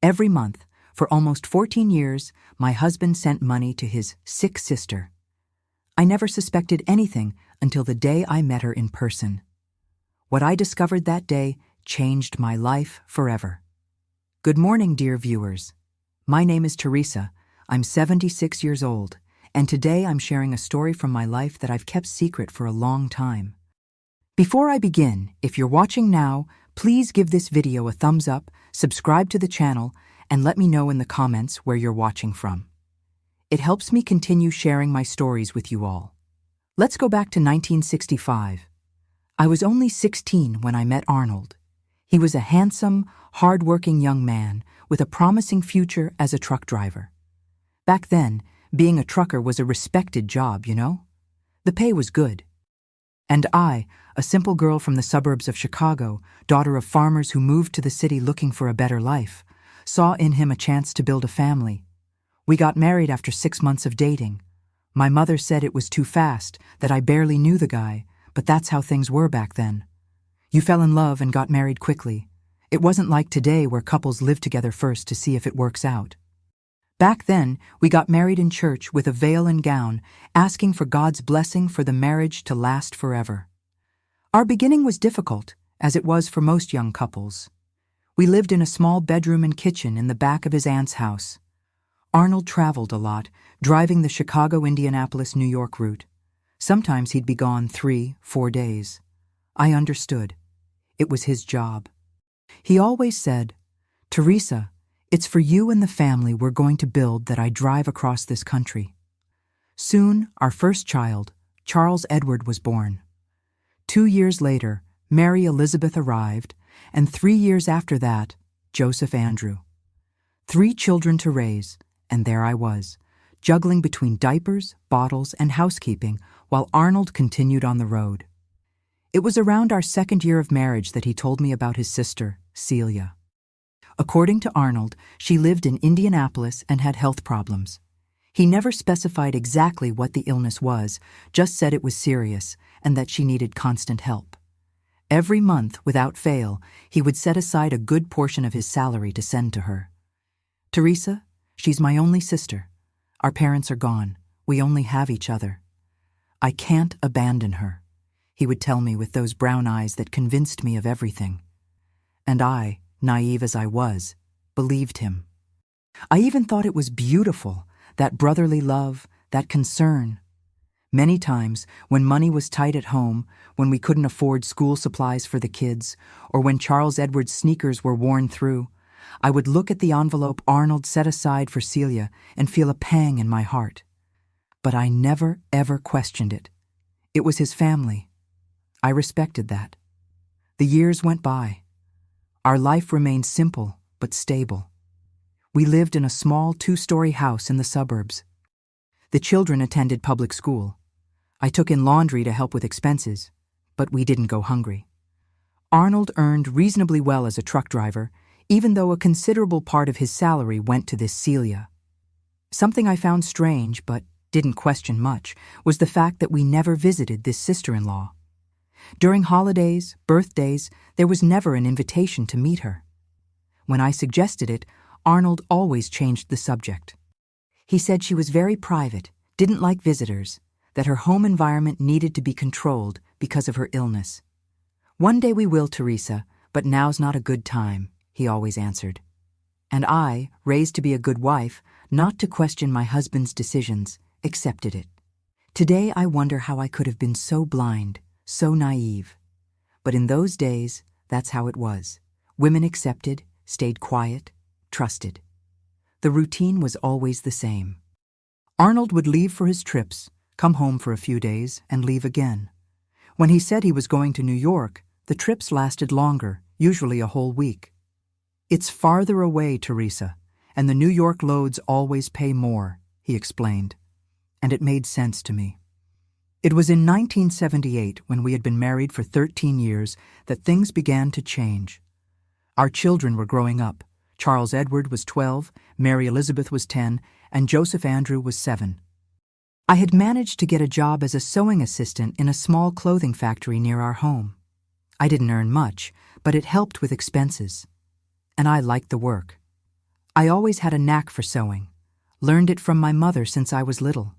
Every month, for almost 14 years, my husband sent money to his sick sister. I never suspected anything until the day I met her in person. What I discovered that day changed my life forever. Good morning, dear viewers. My name is Teresa. I'm 76 years old, and today I'm sharing a story from my life that I've kept secret for a long time. Before I begin, if you're watching now, please give this video a thumbs up, subscribe to the channel, and let me know in the comments where you're watching from. It helps me continue sharing my stories with you all. Let's go back to 1965. I was only 16 when I met Arnold. He was a handsome, hard-working young man with a promising future as a truck driver. Back then, being a trucker was a respected job, you know? The pay was good. And I, a simple girl from the suburbs of Chicago, daughter of farmers who moved to the city looking for a better life, saw in him a chance to build a family. We got married after 6 months of dating. My mother said it was too fast, that I barely knew the guy, but that's how things were back then. You fell in love and got married quickly. It wasn't like today where couples live together first to see if it works out. Back then, we got married in church with a veil and gown, asking for God's blessing for the marriage to last forever. Our beginning was difficult, as it was for most young couples. We lived in a small bedroom and kitchen in the back of his aunt's house. Arnold traveled a lot, driving the Chicago-Indianapolis-New York route. Sometimes he'd be gone 3-4 days. I understood. It was his job. He always said, "Teresa, it's for you and the family we're going to build that I drive across this country." Soon, our first child, Charles Edward, was born. 2 years later, Mary Elizabeth arrived, and 3 years after that, Joseph Andrew. 3 children to raise, and there I was, juggling between diapers, bottles, and housekeeping while Arnold continued on the road. It was around our 2nd year of marriage that he told me about his sister, Celia. According to Arnold, she lived in Indianapolis and had health problems. He never specified exactly what the illness was, just said it was serious and that she needed constant help. Every month, without fail, he would set aside a good portion of his salary to send to her. "Teresa, she's my only sister. Our parents are gone. We only have each other. I can't abandon her," he would tell me with those brown eyes that convinced me of everything. And I, naive as I was, believed him. I even thought it was beautiful, that brotherly love, that concern. Many times, when money was tight at home, when we couldn't afford school supplies for the kids, or when Charles Edward's sneakers were worn through, I would look at the envelope Arnold set aside for Celia and feel a pang in my heart. But I never, ever questioned it. It was his family. I respected that. The years went by. Our life remained simple but stable. We lived in a small 2-story house in the suburbs. The children attended public school. I took in laundry to help with expenses, but we didn't go hungry. Arnold earned reasonably well as a truck driver, even though a considerable part of his salary went to this Celia. Something I found strange, but didn't question much, was the fact that we never visited this sister-in-law. During holidays, birthdays, there was never an invitation to meet her. When I suggested it, Arnold always changed the subject. He said she was very private, didn't like visitors, that her home environment needed to be controlled because of her illness. "One day we will, Teresa, but now's not a good time," he always answered. And I, raised to be a good wife, not to question my husband's decisions, accepted it. Today I wonder how I could have been so blind, so naive. But in those days, that's how it was. Women accepted, stayed quiet, trusted. The routine was always the same. Arnold would leave for his trips, come home for a few days, and leave again. When he said he was going to New York, the trips lasted longer, usually a whole week. "It's farther away, Teresa, and the New York loads always pay more," he explained. And it made sense to me. It was in 1978, when we had been married for 13 years, that things began to change. Our children were growing up. Charles Edward was 12, Mary Elizabeth was 10, and Joseph Andrew was 7. I had managed to get a job as a sewing assistant in a small clothing factory near our home. I didn't earn much, but it helped with expenses. And I liked the work. I always had a knack for sewing, learned it from my mother since I was little.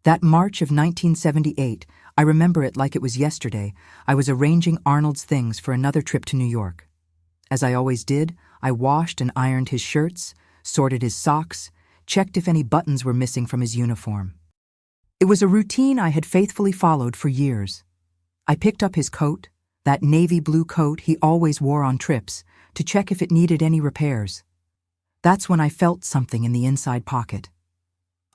That March of 1978, I remember it like it was yesterday. I was arranging Arnold's things for another trip to New York. As I always did, I washed and ironed his shirts, sorted his socks, checked if any buttons were missing from his uniform. It was a routine I had faithfully followed for years. I picked up his coat, that navy blue coat he always wore on trips, to check if it needed any repairs. That's when I felt something in the inside pocket.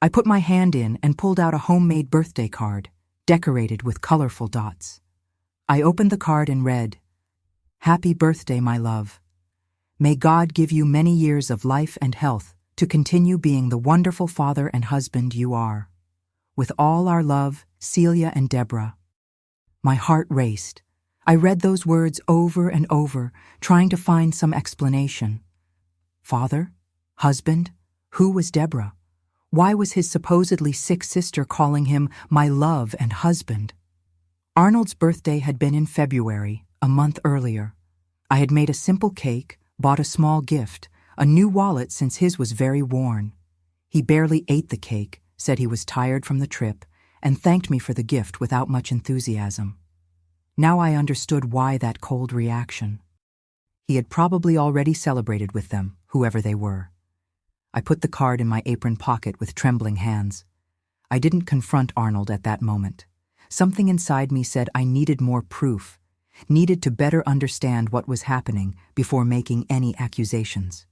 I put my hand in and pulled out a homemade birthday card, decorated with colorful dots. I opened the card and read, "Happy birthday, my love. May God give you many years of life and health to continue being the wonderful father and husband you are. With all our love, Celia and Deborah." My heart raced. I read those words over and over, trying to find some explanation. Father? Husband? Who was Deborah? Why was his supposedly sick sister calling him my love and husband? Arnold's birthday had been in February, a month earlier. I had made a simple cake, bought a small gift, a new wallet since his was very worn. He barely ate the cake, said he was tired from the trip, and thanked me for the gift without much enthusiasm. Now I understood why that cold reaction. He had probably already celebrated with them, whoever they were. I put the card in my apron pocket with trembling hands. I didn't confront Arnold at that moment. Something inside me said I needed more proof, needed to better understand what was happening before making any accusations.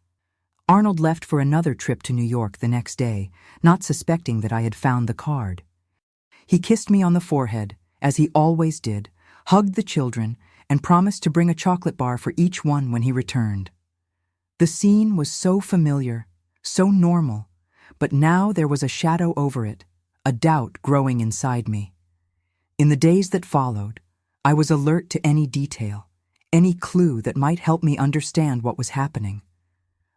Arnold left for another trip to New York the next day, not suspecting that I had found the card. He kissed me on the forehead, as he always did, hugged the children, and promised to bring a chocolate bar for each one when he returned. The scene was so familiar, so normal, but now there was a shadow over it, a doubt growing inside me. In the days that followed, I was alert to any detail, any clue that might help me understand what was happening.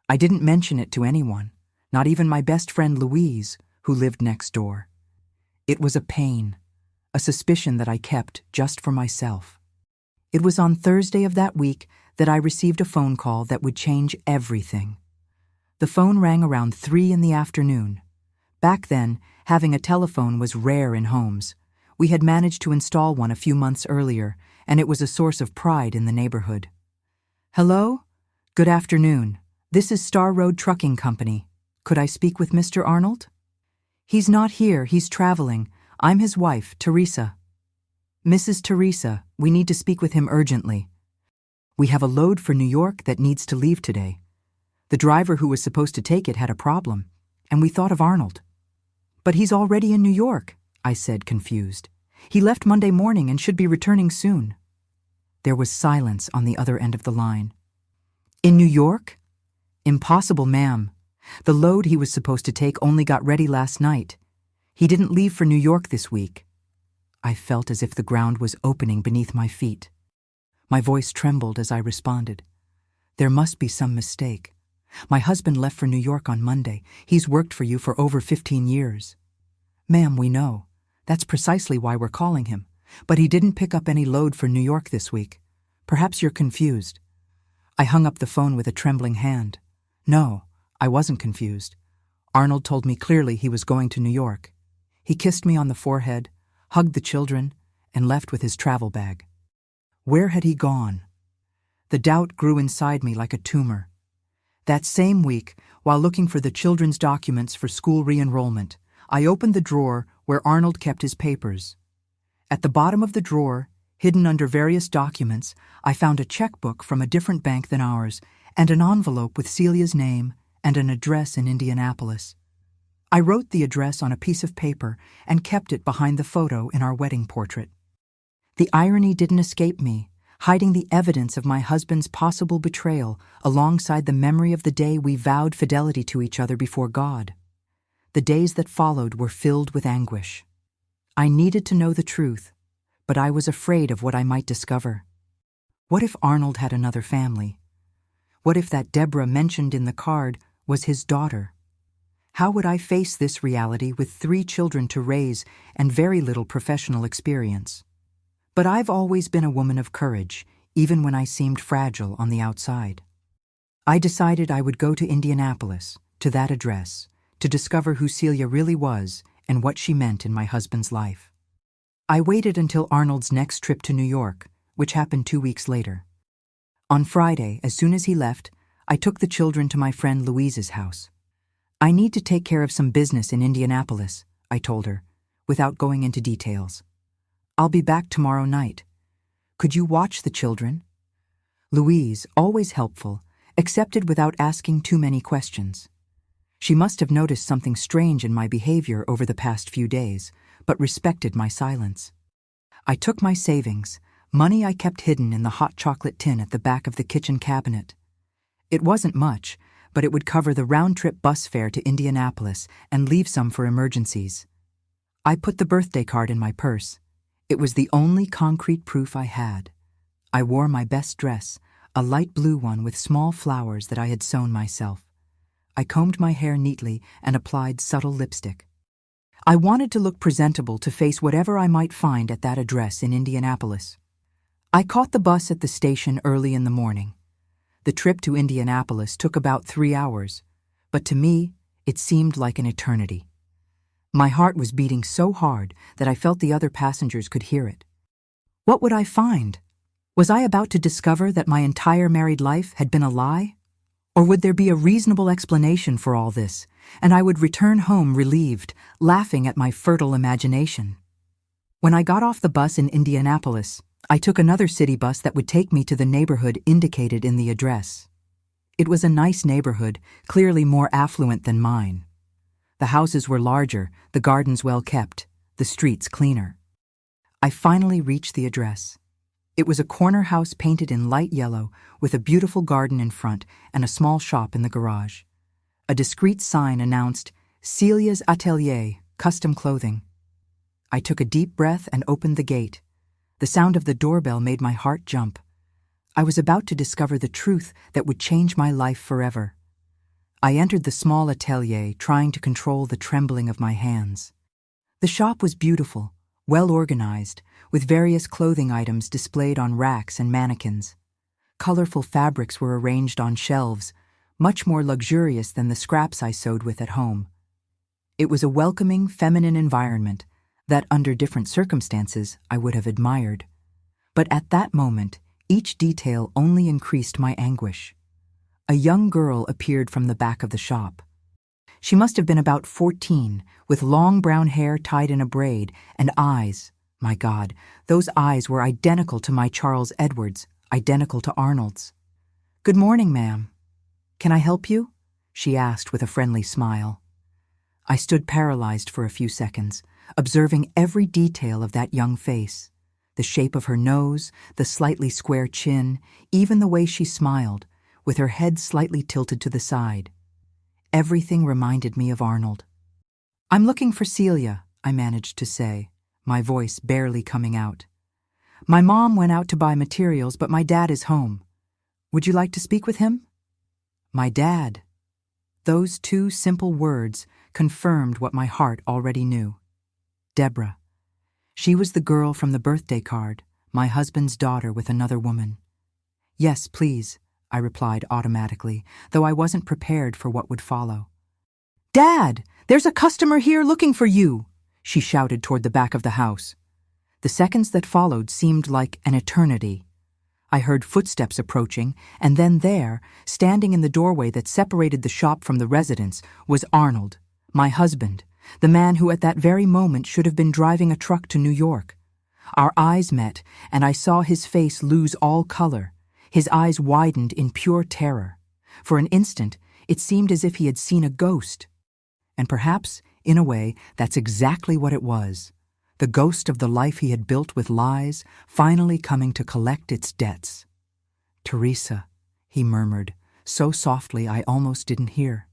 I didn't mention it to anyone, not even my best friend Louise, who lived next door. It was a pain, a suspicion that I kept just for myself. It was on Thursday of that week that I received a phone call that would change everything. The phone rang around 3 in the afternoon. Back then, having a telephone was rare in homes. We had managed to install one a few months earlier, and it was a source of pride in the neighborhood. "Hello? Good afternoon. This is Star Road Trucking Company. Could I speak with Mr. Arnold?" "He's not here, he's traveling. I'm his wife, Teresa." "Mrs. Teresa, we need to speak with him urgently. We have a load for New York that needs to leave today. The driver who was supposed to take it had a problem, and we thought of Arnold." "But he's already in New York," I said, confused. "He left Monday morning and should be returning soon." There was silence on the other end of the line. "In New York? Impossible, ma'am. The load he was supposed to take only got ready last night. He didn't leave for New York this week." I felt as if the ground was opening beneath my feet. My voice trembled as I responded. "There must be some mistake. My husband left for New York on Monday. He's worked for you for over 15 years. "Ma'am, we know. That's precisely why we're calling him. But he didn't pick up any load for New York this week. Perhaps you're confused." I hung up the phone with a trembling hand. No, I wasn't confused. Arnold told me clearly he was going to New York. He kissed me on the forehead, hugged the children, and left with his travel bag. Where had he gone? The doubt grew inside me like a tumor. That same week, while looking for the children's documents for school re-enrollment, I opened the drawer where Arnold kept his papers. At the bottom of the drawer, hidden under various documents, I found a checkbook from a different bank than ours and an envelope with Celia's name and an address in Indianapolis. I wrote the address on a piece of paper and kept it behind the photo in our wedding portrait. The irony didn't escape me, hiding the evidence of my husband's possible betrayal alongside the memory of the day we vowed fidelity to each other before God. The days that followed were filled with anguish. I needed to know the truth, but I was afraid of what I might discover. What if Arnold had another family? What if that Deborah mentioned in the card was his daughter? How would I face this reality with 3 children to raise and very little professional experience? But I've always been a woman of courage, even when I seemed fragile on the outside. I decided I would go to Indianapolis, to that address, to discover who Celia really was and what she meant in my husband's life. I waited until Arnold's next trip to New York, which happened 2 weeks later. On Friday, as soon as he left, I took the children to my friend Louise's house. I need to take care of some business in Indianapolis, I told her, without going into details. I'll be back tomorrow night. Could you watch the children? Louise, always helpful, accepted without asking too many questions. She must have noticed something strange in my behavior over the past few days, but respected my silence. I took my savings, money I kept hidden in the hot chocolate tin at the back of the kitchen cabinet. It wasn't much, but it would cover the round-trip bus fare to Indianapolis and leave some for emergencies. I put the birthday card in my purse. It was the only concrete proof I had. I wore my best dress, a light blue one with small flowers that I had sewn myself. I combed my hair neatly and applied subtle lipstick. I wanted to look presentable to face whatever I might find at that address in Indianapolis. I caught the bus at the station early in the morning. The trip to Indianapolis took about 3 hours, but to me, it seemed like an eternity. My heart was beating so hard that I felt the other passengers could hear it. What would I find? Was I about to discover that my entire married life had been a lie? Or would there be a reasonable explanation for all this, and I would return home relieved, laughing at my fertile imagination? When I got off the bus in Indianapolis, I took another city bus that would take me to the neighborhood indicated in the address. It was a nice neighborhood, clearly more affluent than mine. The houses were larger, the gardens well kept, the streets cleaner. I finally reached the address. It was a corner house painted in light yellow with a beautiful garden in front and a small shop in the garage. A discreet sign announced, "Celia's Atelier, Custom Clothing." I took a deep breath and opened the gate. The sound of the doorbell made my heart jump. I was about to discover the truth that would change my life forever. I entered the small atelier, trying to control the trembling of my hands. The shop was beautiful, well organized, with various clothing items displayed on racks and mannequins. Colorful fabrics were arranged on shelves, much more luxurious than the scraps I sewed with at home. It was a welcoming, feminine environment that, under different circumstances, I would have admired. But at that moment, each detail only increased my anguish. A young girl appeared from the back of the shop. She must have been about 14, with long brown hair tied in a braid and eyes. My God, those eyes were identical to my Charles Edward's, identical to Arnold's. "Good morning, ma'am. Can I help you?" she asked with a friendly smile. I stood paralyzed for a few seconds, observing every detail of that young face. The shape of her nose, the slightly square chin, even the way she smiled, with her head slightly tilted to the side. Everything reminded me of Arnold. "I'm looking for Celia," I managed to say, my voice barely coming out. "My mom went out to buy materials, but my dad is home. Would you like to speak with him?" My dad. Those two simple words confirmed what my heart already knew. Deborah. She was the girl from the birthday card, my husband's daughter with another woman. "Yes, please," I replied automatically, though I wasn't prepared for what would follow. "Dad, there's a customer here looking for you," she shouted toward the back of the house. The seconds that followed seemed like an eternity. I heard footsteps approaching, and then there, standing in the doorway that separated the shop from the residence, was Arnold, my husband, the man who at that very moment should have been driving a truck to New York. Our eyes met, and I saw his face lose all color. His eyes widened in pure terror. For an instant, it seemed as if he had seen a ghost. And perhaps, in a way, that's exactly what it was. The ghost of the life he had built with lies, finally coming to collect its debts. "Teresa," he murmured, so softly I almost didn't hear.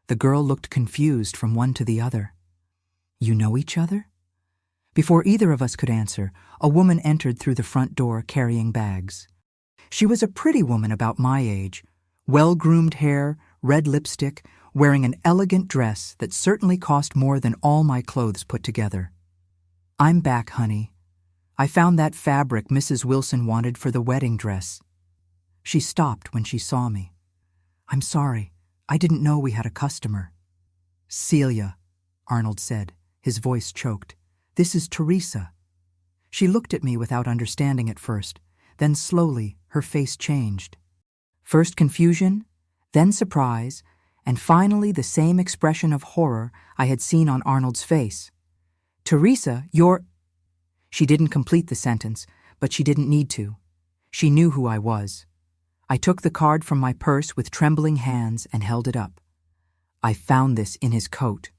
The girl looked confused from one to the other. "You know each other?" Before either of us could answer, a woman entered through the front door carrying bags. She was a pretty woman about my age, well-groomed hair, red lipstick, wearing an elegant dress that certainly cost more than all my clothes put together. "I'm back, honey. I found that fabric Mrs. Wilson wanted for the wedding dress." She stopped when she saw me. I'm sorry. I didn't know we had a customer. Celia, Arnold said, his voice choked. This is Teresa. She looked at me without understanding at first. Then slowly, her face changed. First confusion, then surprise, and finally the same expression of horror I had seen on Arnold's face. Teresa, you're... She didn't complete the sentence, but she didn't need to. She knew who I was. I took the card from my purse with trembling hands and held it up. I found this in his coat.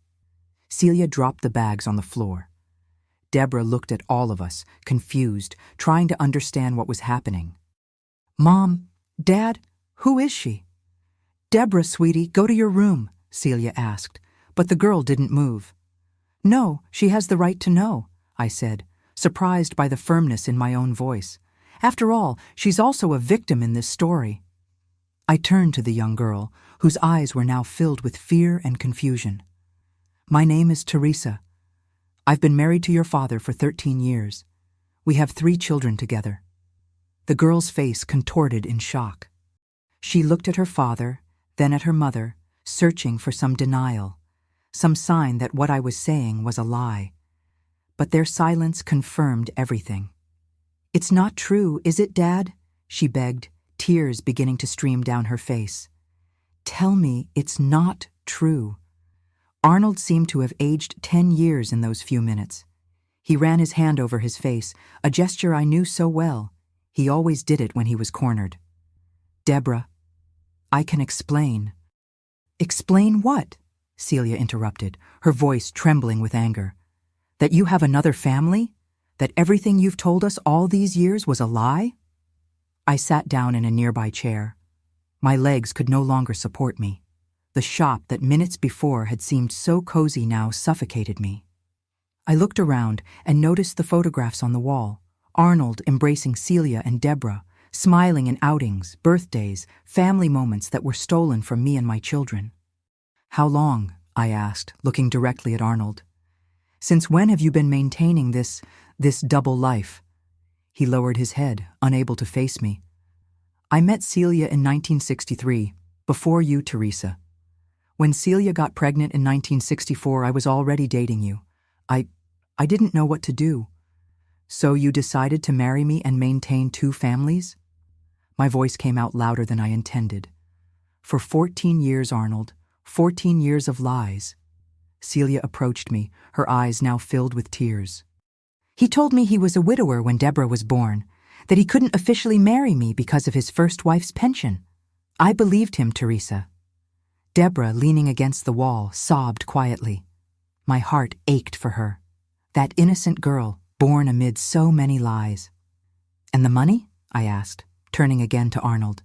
Celia dropped the bags on the floor. Deborah looked at all of us, confused, trying to understand what was happening. Mom, Dad, who is she? Deborah, sweetie, go to your room, Celia asked, but the girl didn't move. No, she has the right to know, I said, surprised by the firmness in my own voice. After all, she's also a victim in this story. I turned to the young girl, whose eyes were now filled with fear and confusion. My name is Teresa. I've been married to your father for 13 years. We have 3 children together. The girl's face contorted in shock. She looked at her father, then at her mother, searching for some denial, some sign that what I was saying was a lie. But their silence confirmed everything. It's not true, is it, Dad? She begged, tears beginning to stream down her face. Tell me it's not true. Arnold seemed to have aged 10 years in those few minutes. He ran his hand over his face, a gesture I knew so well. He always did it when he was cornered. Deborah, I can explain. Explain what? Celia interrupted, her voice trembling with anger. That you have another family? That everything you've told us all these years was a lie? I sat down in a nearby chair. My legs could no longer support me. The shop that minutes before had seemed so cozy now suffocated me. I looked around and noticed the photographs on the wall. Arnold embracing Celia and Deborah, smiling in outings, birthdays, family moments that were stolen from me and my children. How long? I asked, looking directly at Arnold. Since when have you been maintaining this double life? He lowered his head, unable to face me. I met Celia in 1963, before you, Teresa. When Celia got pregnant in 1964, I was already dating you. I didn't know what to do. So you decided to marry me and maintain 2 families? My voice came out louder than I intended. For 14 years, Arnold, 14 years of lies. Celia approached me, her eyes now filled with tears. He told me he was a widower when Deborah was born, that he couldn't officially marry me because of his first wife's pension. I believed him, Teresa. Deborah, leaning against the wall, sobbed quietly. My heart ached for her. That innocent girl, born amid so many lies. And the money? I asked, turning again to Arnold.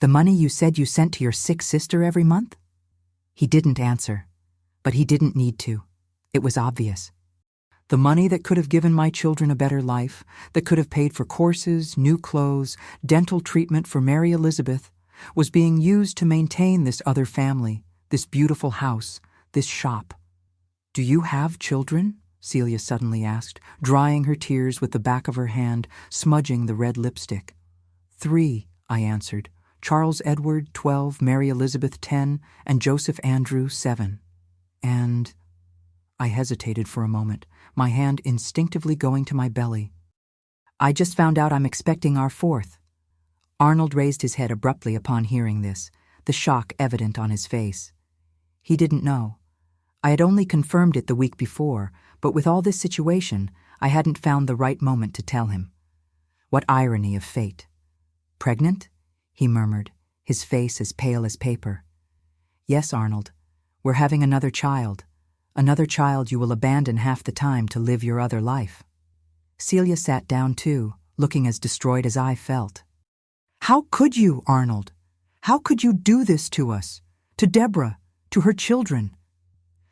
The money you said you sent to your sick sister every month? He didn't answer, but he didn't need to. It was obvious. The money that could have given my children a better life, that could have paid for courses, new clothes, dental treatment for Mary Elizabeth, was being used to maintain this other family, this beautiful house, this shop. Do you have children? Celia suddenly asked, drying her tears with the back of her hand, smudging the red lipstick. 3, I answered. Charles Edward, 12, Mary Elizabeth, 10, and Joseph Andrew, 7. And... I hesitated for a moment, my hand instinctively going to my belly. I just found out I'm expecting our 4th. Arnold raised his head abruptly upon hearing this, the shock evident on his face. He didn't know. I had only confirmed it the week before, but with all this situation, I hadn't found the right moment to tell him. What irony of fate. Pregnant? He murmured, his face as pale as paper. Yes, Arnold. We're having another child you will abandon half the time to live your other life. Celia sat down too, looking as destroyed as I felt. How could you, Arnold? How could you do this to us? To Deborah? To her children?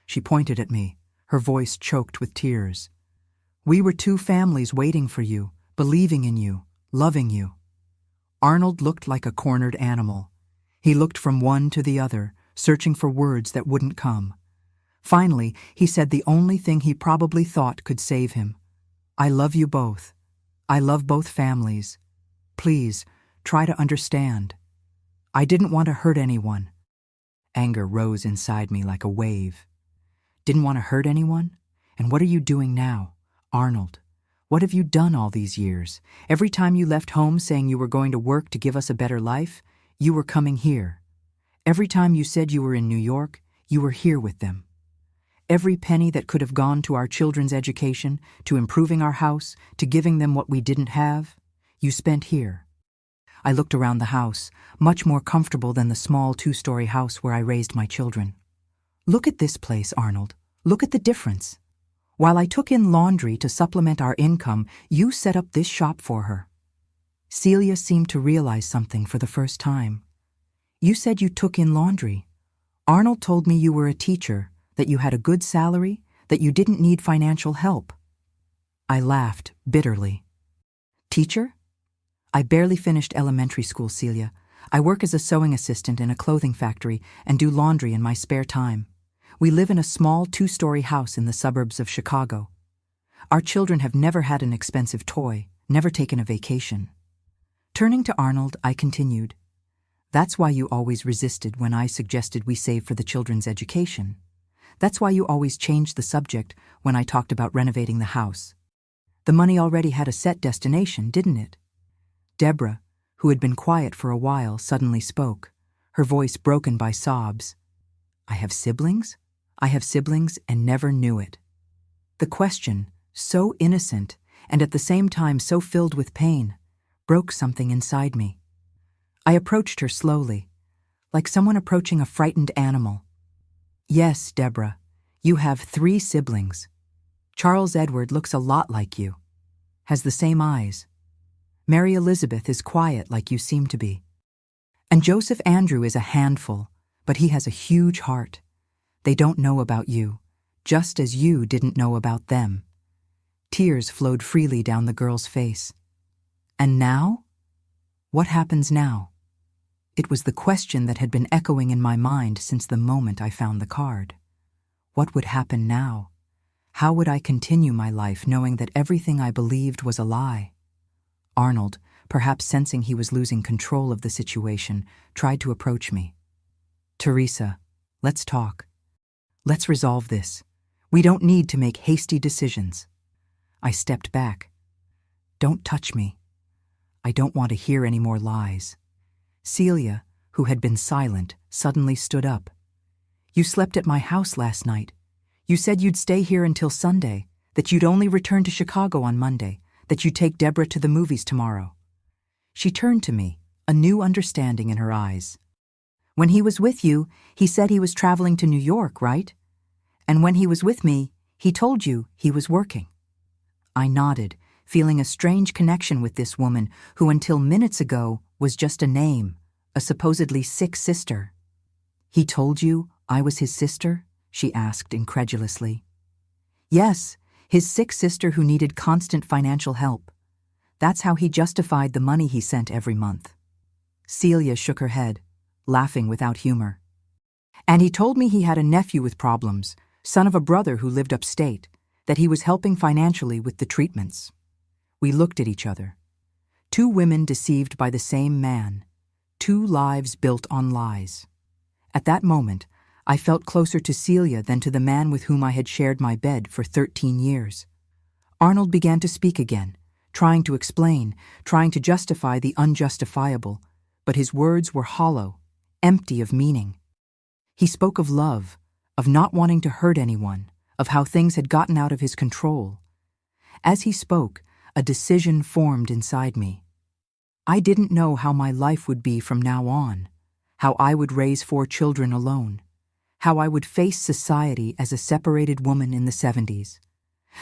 She pointed at me, her voice choked with tears. We were 2 families waiting for you, believing in you, loving you. Arnold looked like a cornered animal. He looked from one to the other, searching for words that wouldn't come. Finally, he said the only thing he probably thought could save him. I love you both. I love both families. Please, try to understand. I didn't want to hurt anyone. Anger rose inside me like a wave. Didn't want to hurt anyone? And what are you doing now? Arnold, what have you done all these years? Every time you left home saying you were going to work to give us a better life, you were coming here. Every time you said you were in New York, you were here with them. Every penny that could have gone to our children's education, to improving our house, to giving them what we didn't have, you spent here. I looked around the house, much more comfortable than the small 2-story house where I raised my children. Look at this place, Arnold. Look at the difference. While I took in laundry to supplement our income, you set up this shop for her. Celia seemed to realize something for the first time. You said you took in laundry. Arnold told me you were a teacher, that you had a good salary, that you didn't need financial help. I laughed bitterly. Teacher? I barely finished elementary school, Celia. I work as a sewing assistant in a clothing factory and do laundry in my spare time. We live in a small 2-story house in the suburbs of Chicago. Our children have never had an expensive toy, never taken a vacation. Turning to Arnold, I continued, That's why you always resisted when I suggested we save for the children's education. That's why you always changed the subject when I talked about renovating the house. The money already had a set destination, didn't it? Deborah, who had been quiet for a while, suddenly spoke, her voice broken by sobs. I have siblings? I have siblings and never knew it. The question, so innocent and at the same time so filled with pain, broke something inside me. I approached her slowly, like someone approaching a frightened animal. Yes, Deborah, you have 3 siblings. Charles Edward looks a lot like you, has the same eyes. Mary Elizabeth is quiet like you seem to be. And Joseph Andrew is a handful, but he has a huge heart. They don't know about you, just as you didn't know about them. Tears flowed freely down the girl's face. And now? What happens now? It was the question that had been echoing in my mind since the moment I found the card. What would happen now? How would I continue my life knowing that everything I believed was a lie? Arnold, perhaps sensing he was losing control of the situation, tried to approach me. Teresa, let's talk. Let's resolve this. We don't need to make hasty decisions. I stepped back. Don't touch me. I don't want to hear any more lies. Celia, who had been silent, suddenly stood up. You slept at my house last night. You said you'd stay here until Sunday, that you'd only return to Chicago on Monday, that you'd take Deborah to the movies tomorrow. She turned to me, a new understanding in her eyes. When he was with you, he said he was traveling to New York, right? And when he was with me, he told you he was working. I nodded, feeling a strange connection with this woman who until minutes ago was just a name, a supposedly sick sister. He told you I was his sister? She asked incredulously. Yes, his sick sister who needed constant financial help. That's how he justified the money he sent every month. Celia shook her head, laughing without humor. And he told me he had a nephew with problems, son of a brother who lived upstate, that he was helping financially with the treatments. We looked at each other. 2 women deceived by the same man, 2 lives built on lies. At that moment, I felt closer to Celia than to the man with whom I had shared my bed for 13 years. Arnold began to speak again, trying to explain, trying to justify the unjustifiable, but his words were hollow, empty of meaning. He spoke of love, of not wanting to hurt anyone, of how things had gotten out of his control. As he spoke, a decision formed inside me. I didn't know how my life would be from now on, how I would raise 4 children alone, how I would face society as a separated woman in the 70s.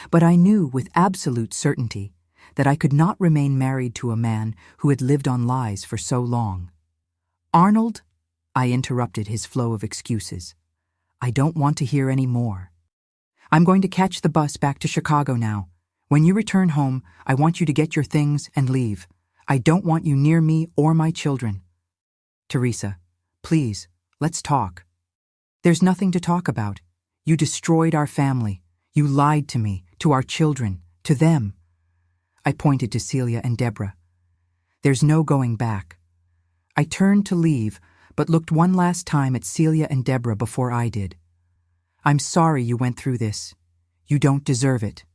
But I knew with absolute certainty that I could not remain married to a man who had lived on lies for so long. Arnold, I interrupted his flow of excuses. I don't want to hear any more. I'm going to catch the bus back to Chicago now. When you return home, I want you to get your things and leave. I don't want you near me or my children. Teresa, please, let's talk. There's nothing to talk about. You destroyed our family. You lied to me, to our children, to them. I pointed to Celia and Deborah. There's no going back. I turned to leave, but looked one last time at Celia and Deborah before I did. "I'm sorry you went through this. You don't deserve it."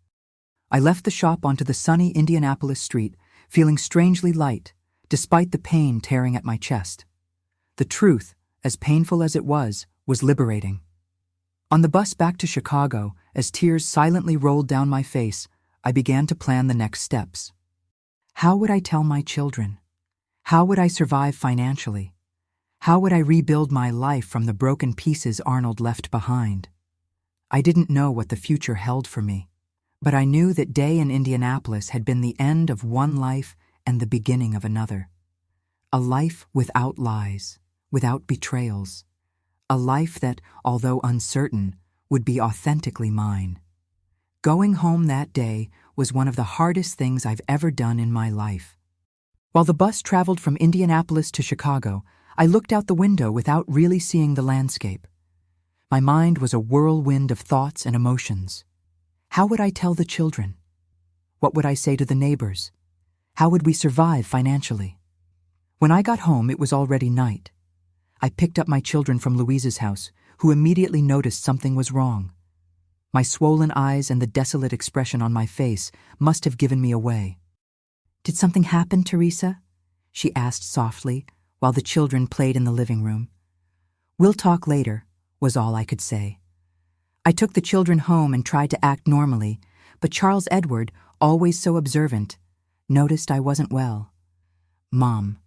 I left the shop onto the sunny Indianapolis street, feeling strangely light, despite the pain tearing at my chest. The truth, as painful as it was liberating. On the bus back to Chicago, as tears silently rolled down my face, I began to plan the next steps. How would I tell my children? How would I survive financially? How would I rebuild my life from the broken pieces Arnold left behind? I didn't know what the future held for me, but I knew that day in Indianapolis had been the end of one life and the beginning of another. A life without lies, without betrayals. A life that, although uncertain, would be authentically mine. Going home that day was one of the hardest things I've ever done in my life. While the bus traveled from Indianapolis to Chicago, I looked out the window without really seeing the landscape. My mind was a whirlwind of thoughts and emotions. How would I tell the children? What would I say to the neighbors? How would we survive financially? When I got home, it was already night. I picked up my children from Louise's house, who immediately noticed something was wrong. My swollen eyes and the desolate expression on my face must have given me away. "Did something happen, Teresa?" she asked softly, while the children played in the living room. "We'll talk later," was all I could say. I took the children home and tried to act normally, but Charles Edward, always so observant, noticed I wasn't well. "Mom,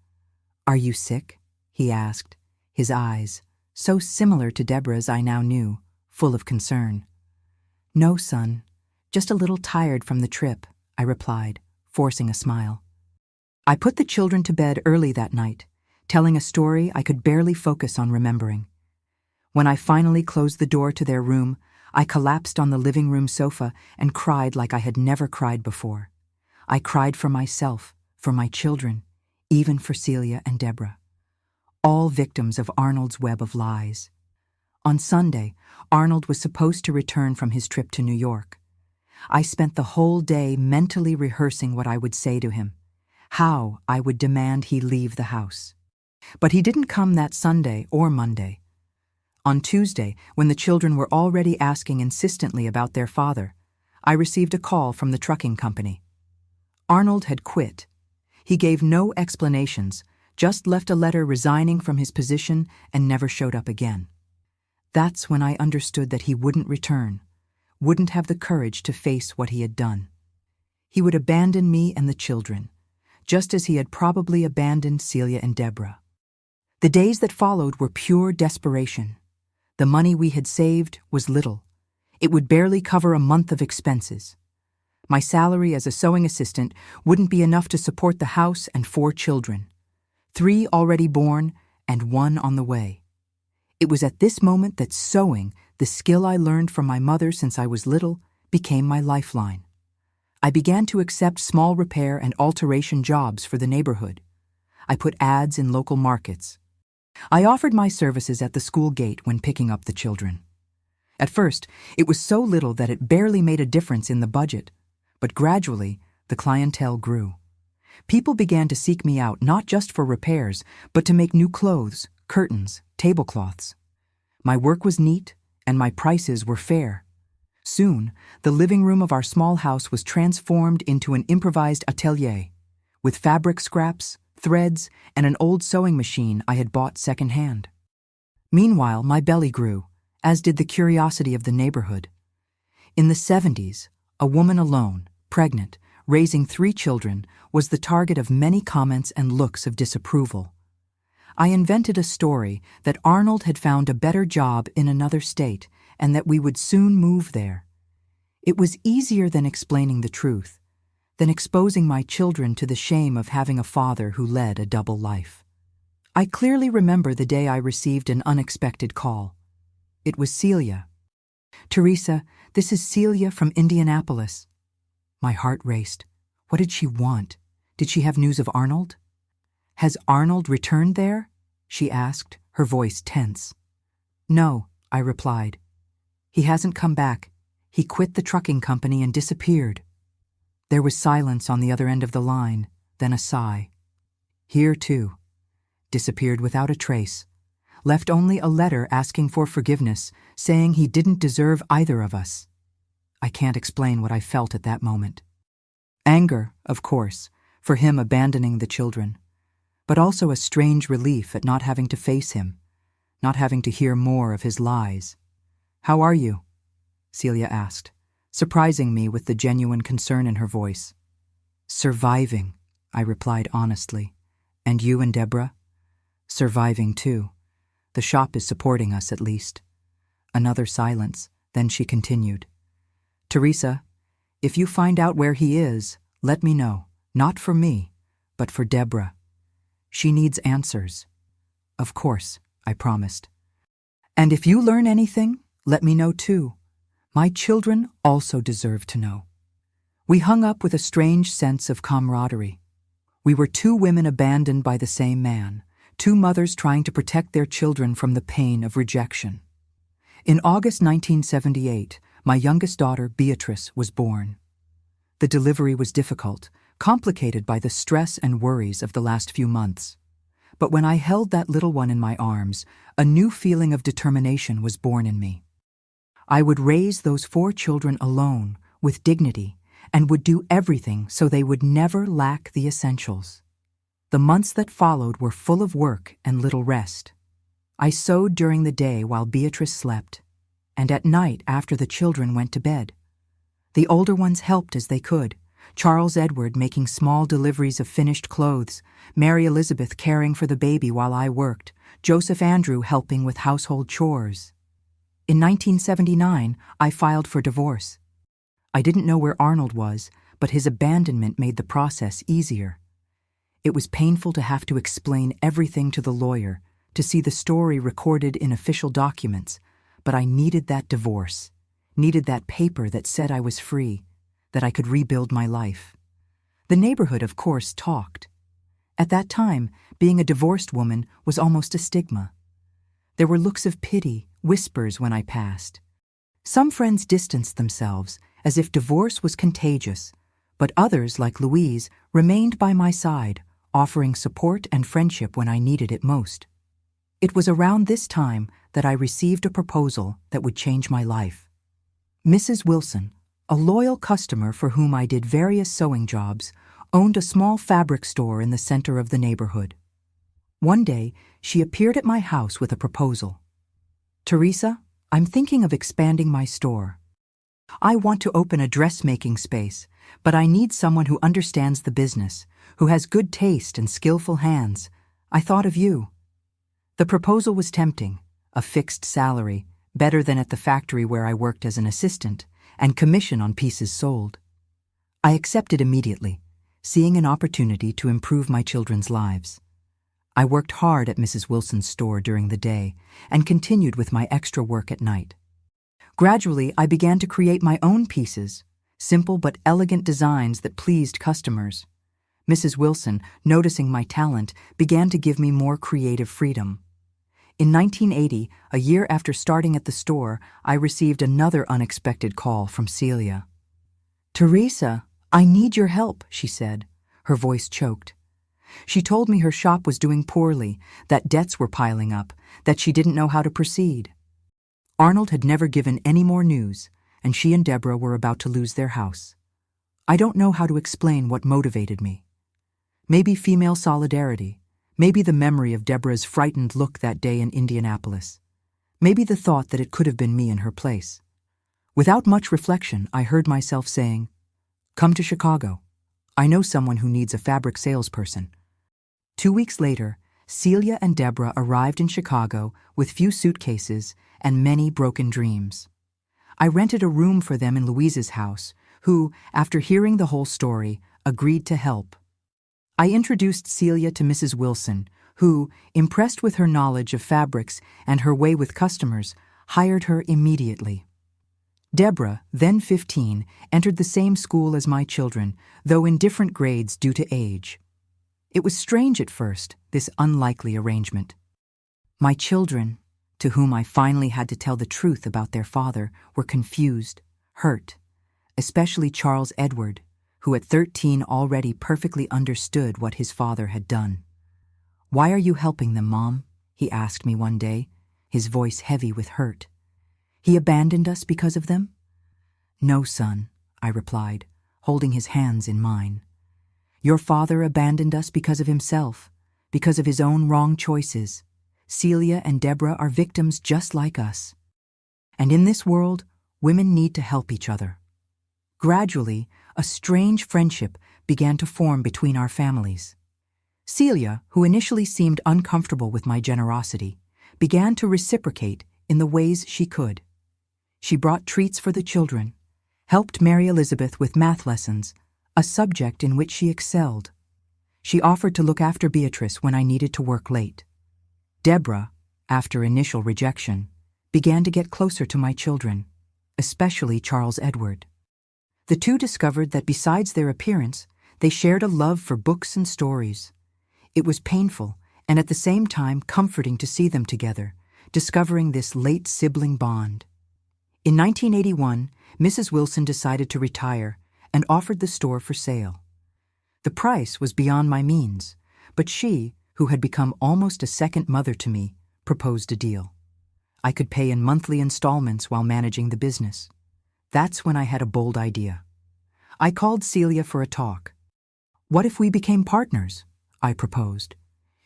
are you sick?" he asked, his eyes, so similar to Deborah's I now knew, full of concern. "No, son, just a little tired from the trip," I replied, forcing a smile. I put the children to bed early that night, telling a story I could barely focus on remembering. When I finally closed the door to their room, I collapsed on the living room sofa and cried like I had never cried before. I cried for myself, for my children, even for Celia and Deborah. All victims of Arnold's web of lies. On Sunday, Arnold was supposed to return from his trip to New York. I spent the whole day mentally rehearsing what I would say to him, how I would demand he leave the house. But he didn't come that Sunday or Monday. On Tuesday, when the children were already asking insistently about their father, I received a call from the trucking company. Arnold had quit. He gave no explanations, just left a letter resigning from his position and never showed up again. That's when I understood that he wouldn't return, wouldn't have the courage to face what he had done. He would abandon me and the children, just as he had probably abandoned Celia and Deborah. The days that followed were pure desperation. The money we had saved was little. It would barely cover a month of expenses. My salary as a sewing assistant wouldn't be enough to support the house and 4 children. 3 already born and 1 on the way. It was at this moment that sewing, the skill I learned from my mother since I was little, became my lifeline. I began to accept small repair and alteration jobs for the neighborhood. I put ads in local markets. I offered my services at the school gate when picking up the children. At first, it was so little that it barely made a difference in the budget, but gradually, the clientele grew. People began to seek me out not just for repairs, but to make new clothes, curtains, tablecloths. My work was neat, and my prices were fair. Soon, the living room of our small house was transformed into an improvised atelier, with fabric scraps, threads, and an old sewing machine I had bought secondhand. Meanwhile, my belly grew, as did the curiosity of the neighborhood. In the 70s, a woman alone, pregnant, raising 3 children, was the target of many comments and looks of disapproval. I invented a story that Arnold had found a better job in another state and that we would soon move there. It was easier than explaining the truth, than exposing my children to the shame of having a father who led a double life. I clearly remember the day I received an unexpected call. It was Celia. "Teresa, this is Celia from Indianapolis." My heart raced. What did she want? Did she have news of Arnold? "Has Arnold returned there?" she asked, her voice tense. "No," I replied. "He hasn't come back. He quit the trucking company and disappeared." There was silence on the other end of the line, then a sigh. "Here, too. disappeared without a trace, left only a letter asking for forgiveness, saying he didn't deserve either of us. I can't explain what I felt at that moment. Anger, of course, for him abandoning the children, but also a strange relief at not having to face him, not having to hear more of his lies. "How are you?" Celia asked, surprising me with the genuine concern in her voice. "Surviving," I replied honestly. "And you and Deborah?" "Surviving too. The shop is supporting us at least." Another silence, then she continued. "Teresa, if you find out where he is, let me know. Not for me, but for Deborah. She needs answers." "Of course," I promised. "And if you learn anything, let me know too. My children also deserve to know." We hung up with a strange sense of camaraderie. We were two women abandoned by the same man, two mothers trying to protect their children from the pain of rejection. In August 1978, my youngest daughter, Beatrice, was born. The delivery was difficult, complicated by the stress and worries of the last few months. But when I held that little one in my arms, a new feeling of determination was born in me. I would raise those 4 children alone, with dignity, and would do everything so they would never lack the essentials. The months that followed were full of work and little rest. I sewed during the day while Beatrice slept, and at night after the children went to bed. The older ones helped as they could, Charles Edward making small deliveries of finished clothes, Mary Elizabeth caring for the baby while I worked, Joseph Andrew helping with household chores. In 1979, I filed for divorce. I didn't know where Arnold was, but his abandonment made the process easier. It was painful to have to explain everything to the lawyer, to see the story recorded in official documents, but I needed that divorce, needed that paper that said I was free, that I could rebuild my life. The neighborhood, of course, talked. At that time, being a divorced woman was almost a stigma. There were looks of pity, whispers when I passed. Some friends distanced themselves, as if divorce was contagious, but others, like Louise, remained by my side, offering support and friendship when I needed it most. It was around this time that I received a proposal that would change my life. Mrs. Wilson, a loyal customer for whom I did various sewing jobs, owned a small fabric store in the center of the neighborhood. One day, she appeared at my house with a proposal. "Teresa, I'm thinking of expanding my store. I want to open a dressmaking space, but I need someone who understands the business, who has good taste and skillful hands. I thought of you." The proposal was tempting, a fixed salary, better than at the factory where I worked as an assistant, and commission on pieces sold. I accepted immediately, seeing an opportunity to improve my children's lives. I worked hard at Mrs. Wilson's store during the day and continued with my extra work at night. Gradually, I began to create my own pieces, simple but elegant designs that pleased customers. Mrs. Wilson, noticing my talent, began to give me more creative freedom. In 1980, a year after starting at the store, I received another unexpected call from Celia. "Teresa, I need your help," she said. Her voice choked. She told me her shop was doing poorly, that debts were piling up, that she didn't know how to proceed. Arnold had never given any more news, and she and Deborah were about to lose their house. I don't know how to explain what motivated me. Maybe female solidarity, maybe the memory of Deborah's frightened look that day in Indianapolis, maybe the thought that it could have been me in her place. Without much reflection, I heard myself saying, "Come to Chicago. I know someone who needs a fabric salesperson." 2 weeks later, Celia and Deborah arrived in Chicago with few suitcases and many broken dreams. I rented a room for them in Louise's house, who, after hearing the whole story, agreed to help. I introduced Celia to Mrs. Wilson, who, impressed with her knowledge of fabrics and her way with customers, hired her immediately. Deborah, then 15, entered the same school as my children, though in different grades due to age. It was strange at first, this unlikely arrangement. My children, to whom I finally had to tell the truth about their father, were confused, hurt, especially Charles Edward, who at 13 already perfectly understood what his father had done. "Why are you helping them, Mom?" he asked me one day, his voice heavy with hurt. "He abandoned us because of them?" "No, son," I replied, holding his hands in mine. "Your father abandoned us because of himself, because of his own wrong choices. Celia and Deborah are victims just like us. And in this world, women need to help each other." Gradually, a strange friendship began to form between our families. Celia, who initially seemed uncomfortable with my generosity, began to reciprocate in the ways she could. She brought treats for the children, helped Mary Elizabeth with math lessons, a subject in which she excelled. She offered to look after Beatrice when I needed to work late. Deborah, after initial rejection, began to get closer to my children, especially Charles Edward. The two discovered that besides their appearance, they shared a love for books and stories. It was painful and at the same time comforting to see them together, discovering this late sibling bond. In 1981, Mrs. Wilson decided to retire and offered the store for sale. The price was beyond my means, but she, who had become almost a second mother to me, proposed a deal. I could pay in monthly installments while managing the business. That's when I had a bold idea. I called Celia for a talk. "What if we became partners?" I proposed.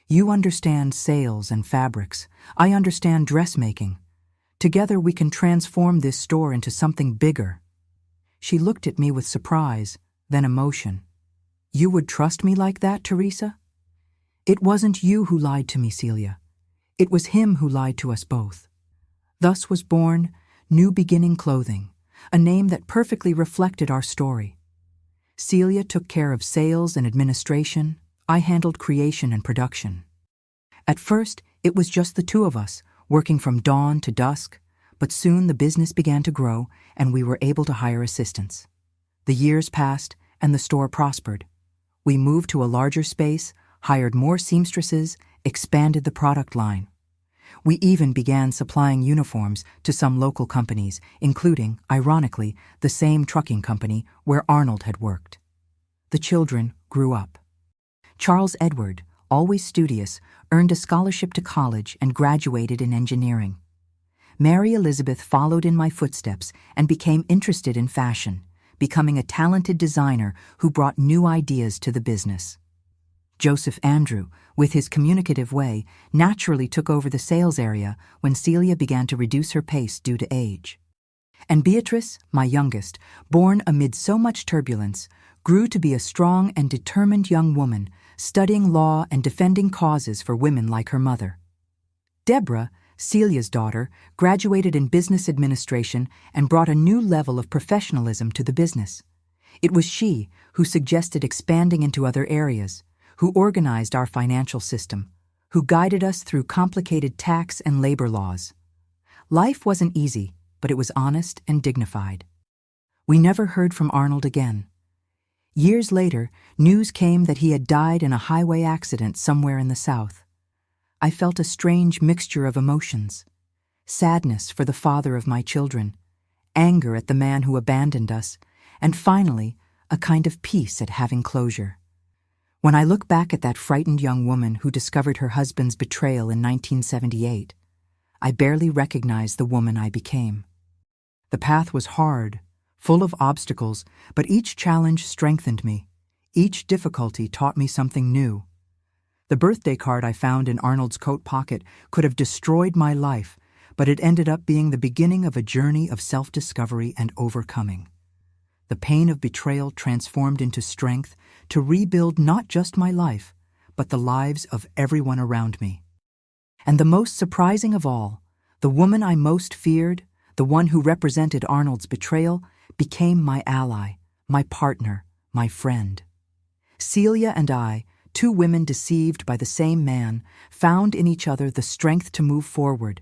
"You understand sales and fabrics. I understand dressmaking. Together we can transform this store into something bigger." She looked at me with surprise, then emotion. "You would trust me like that, Teresa?" "It wasn't you who lied to me, Celia. It was him who lied to us both." Thus was born New Beginning Clothing, a name that perfectly reflected our story. Celia took care of sales and administration. I handled creation and production. At first, it was just the two of us, working from dawn to dusk, but soon the business began to grow and we were able to hire assistants. The years passed and the store prospered. We moved to a larger space, hired more seamstresses, expanded the product line. We even began supplying uniforms to some local companies, including, ironically, the same trucking company where Arnold had worked. The children grew up. Charles Edward, always studious, earned a scholarship to college and graduated in engineering. Mary Elizabeth followed in my footsteps and became interested in fashion, becoming a talented designer who brought new ideas to the business. Joseph Andrew, with his communicative way, naturally took over the sales area when Celia began to reduce her pace due to age. And Beatrice, my youngest, born amid so much turbulence, grew to be a strong and determined young woman, studying law and defending causes for women like her mother. Deborah, Celia's daughter, graduated in business administration and brought a new level of professionalism to the business. It was she who suggested expanding into other areas, who organized our financial system, who guided us through complicated tax and labor laws. Life wasn't easy, but it was honest and dignified. We never heard from Arnold again. Years later, news came that he had died in a highway accident somewhere in the South. I felt a strange mixture of emotions: sadness for the father of my children, anger at the man who abandoned us, and finally, a kind of peace at having closure. When I look back at that frightened young woman who discovered her husband's betrayal in 1978, I barely recognize the woman I became. The path was hard, full of obstacles, but each challenge strengthened me. Each difficulty taught me something new. The birthday card I found in Arnold's coat pocket could have destroyed my life, but it ended up being the beginning of a journey of self-discovery and overcoming. The pain of betrayal transformed into strength to rebuild not just my life, but the lives of everyone around me. And the most surprising of all, the woman I most feared, the one who represented Arnold's betrayal, became my ally, my partner, my friend. Celia and I, two women deceived by the same man, found in each other the strength to move forward,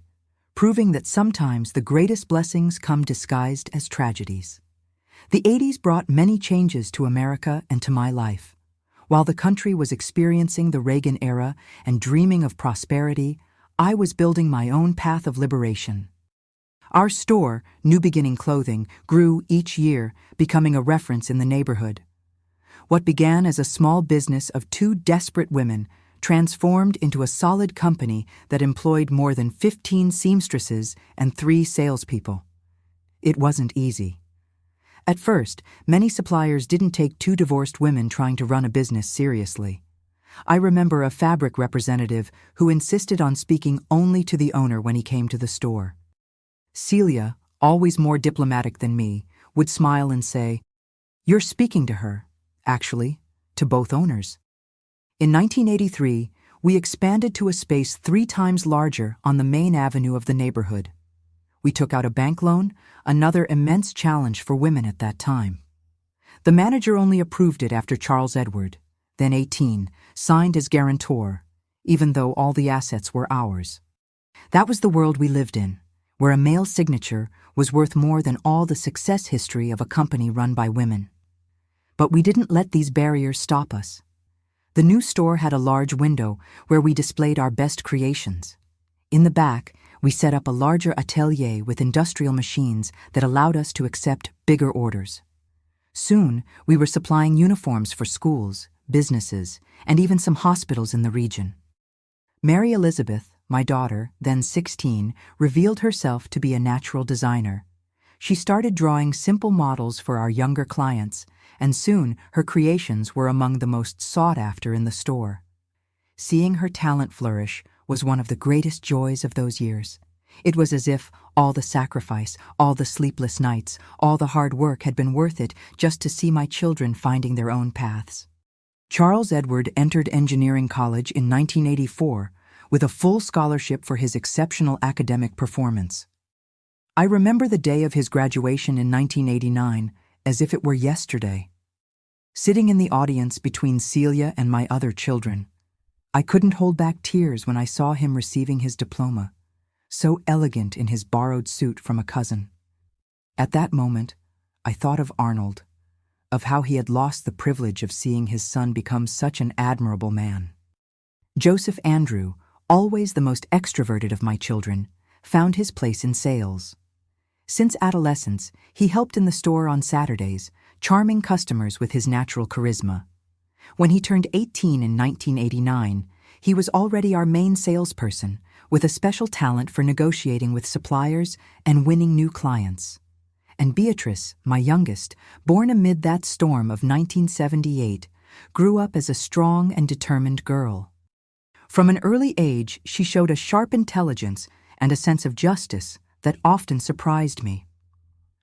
proving that sometimes the greatest blessings come disguised as tragedies. The 80s brought many changes to America and to my life. While the country was experiencing the Reagan era and dreaming of prosperity, I was building my own path of liberation. Our store, New Beginning Clothing, grew each year, becoming a reference in the neighborhood. What began as a small business of two desperate women transformed into a solid company that employed more than 15 seamstresses and 3 salespeople. It wasn't easy. At first, many suppliers didn't take 2 divorced women trying to run a business seriously. I remember a fabric representative who insisted on speaking only to the owner when he came to the store. Celia, always more diplomatic than me, would smile and say, "You're speaking to her, actually, to both owners." In 1983, we expanded to a space 3 times larger on the main avenue of the neighborhood. We took out a bank loan, another immense challenge for women at that time. The manager only approved it after Charles Edward, then 18, signed as guarantor, even though all the assets were ours. That was the world we lived in, where a male signature was worth more than all the success history of a company run by women. But we didn't let these barriers stop us. The new store had a large window where we displayed our best creations. In the back, we set up a larger atelier with industrial machines that allowed us to accept bigger orders. Soon, we were supplying uniforms for schools, businesses, and even some hospitals in the region. Mary Elizabeth, my daughter, then 16, revealed herself to be a natural designer. She started drawing simple models for our younger clients, and soon her creations were among the most sought after in the store. Seeing her talent flourish was one of the greatest joys of those years. It was as if all the sacrifice, all the sleepless nights, all the hard work had been worth it just to see my children finding their own paths. Charles Edward entered engineering college in 1984 with a full scholarship for his exceptional academic performance. I remember the day of his graduation in 1989 as if it were yesterday. Sitting in the audience between Celia and my other children, I couldn't hold back tears when I saw him receiving his diploma, so elegant in his borrowed suit from a cousin. At that moment, I thought of Arnold, of how he had lost the privilege of seeing his son become such an admirable man. Joseph Andrew, always the most extroverted of my children, found his place in sales. Since adolescence, he helped in the store on Saturdays, charming customers with his natural charisma. When he turned 18 in 1989, he was already our main salesperson, with a special talent for negotiating with suppliers and winning new clients. And Beatrice, my youngest, born amid that storm of 1978, grew up as a strong and determined girl. From an early age, she showed a sharp intelligence and a sense of justice that often surprised me.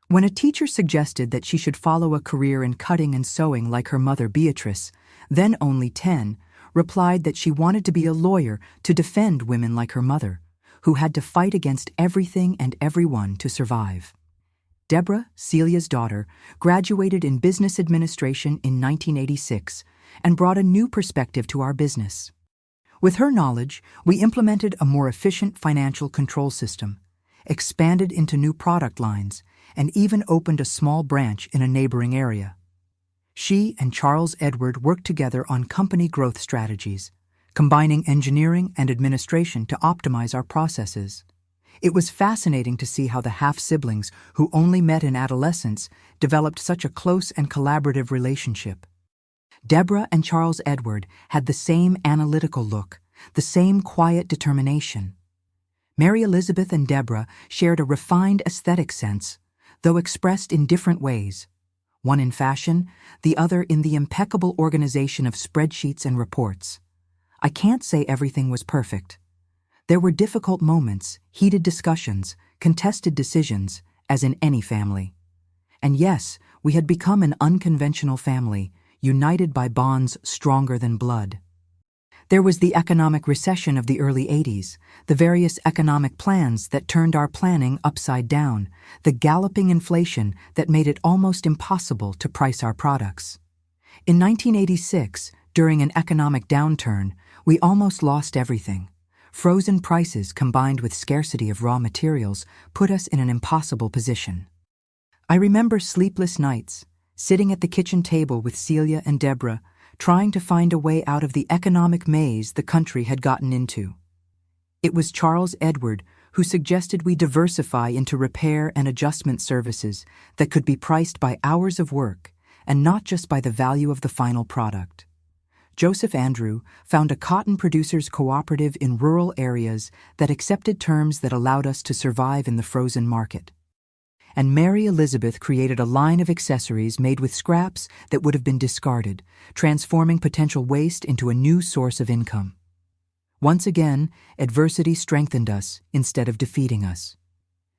When a teacher suggested that she should follow a career in cutting and sewing like her mother Beatrice, then only 10, replied that she wanted to be a lawyer to defend women like her mother, who had to fight against everything and everyone to survive. Deborah, Celia's daughter, graduated in business administration in 1986 and brought a new perspective to our business. With her knowledge, we implemented a more efficient financial control system, expanded into new product lines, and even opened a small branch in a neighboring area. She and Charles Edward worked together on company growth strategies, combining engineering and administration to optimize our processes. It was fascinating to see how the half-siblings who only met in adolescence developed such a close and collaborative relationship. Deborah and Charles Edward had the same analytical look, the same quiet determination. Mary Elizabeth and Deborah shared a refined aesthetic sense, though expressed in different ways, one in fashion, the other in the impeccable organization of spreadsheets and reports. I can't say everything was perfect. There were difficult moments, heated discussions, contested decisions, as in any family. And yes, we had become an unconventional family, united by bonds stronger than blood. There was the economic recession of the early 80s, the various economic plans that turned our planning upside down, the galloping inflation that made it almost impossible to price our products. In 1986, during an economic downturn, we almost lost everything. Frozen prices combined with scarcity of raw materials put us in an impossible position. I remember sleepless nights, sitting at the kitchen table with Celia and Deborah, trying to find a way out of the economic maze the country had gotten into. It was Charles Edward who suggested we diversify into repair and adjustment services that could be priced by hours of work and not just by the value of the final product. Joseph Andrew found a cotton producers cooperative in rural areas that accepted terms that allowed us to survive in the frozen market. And Mary Elizabeth created a line of accessories made with scraps that would have been discarded, transforming potential waste into a new source of income. Once again, adversity strengthened us instead of defeating us.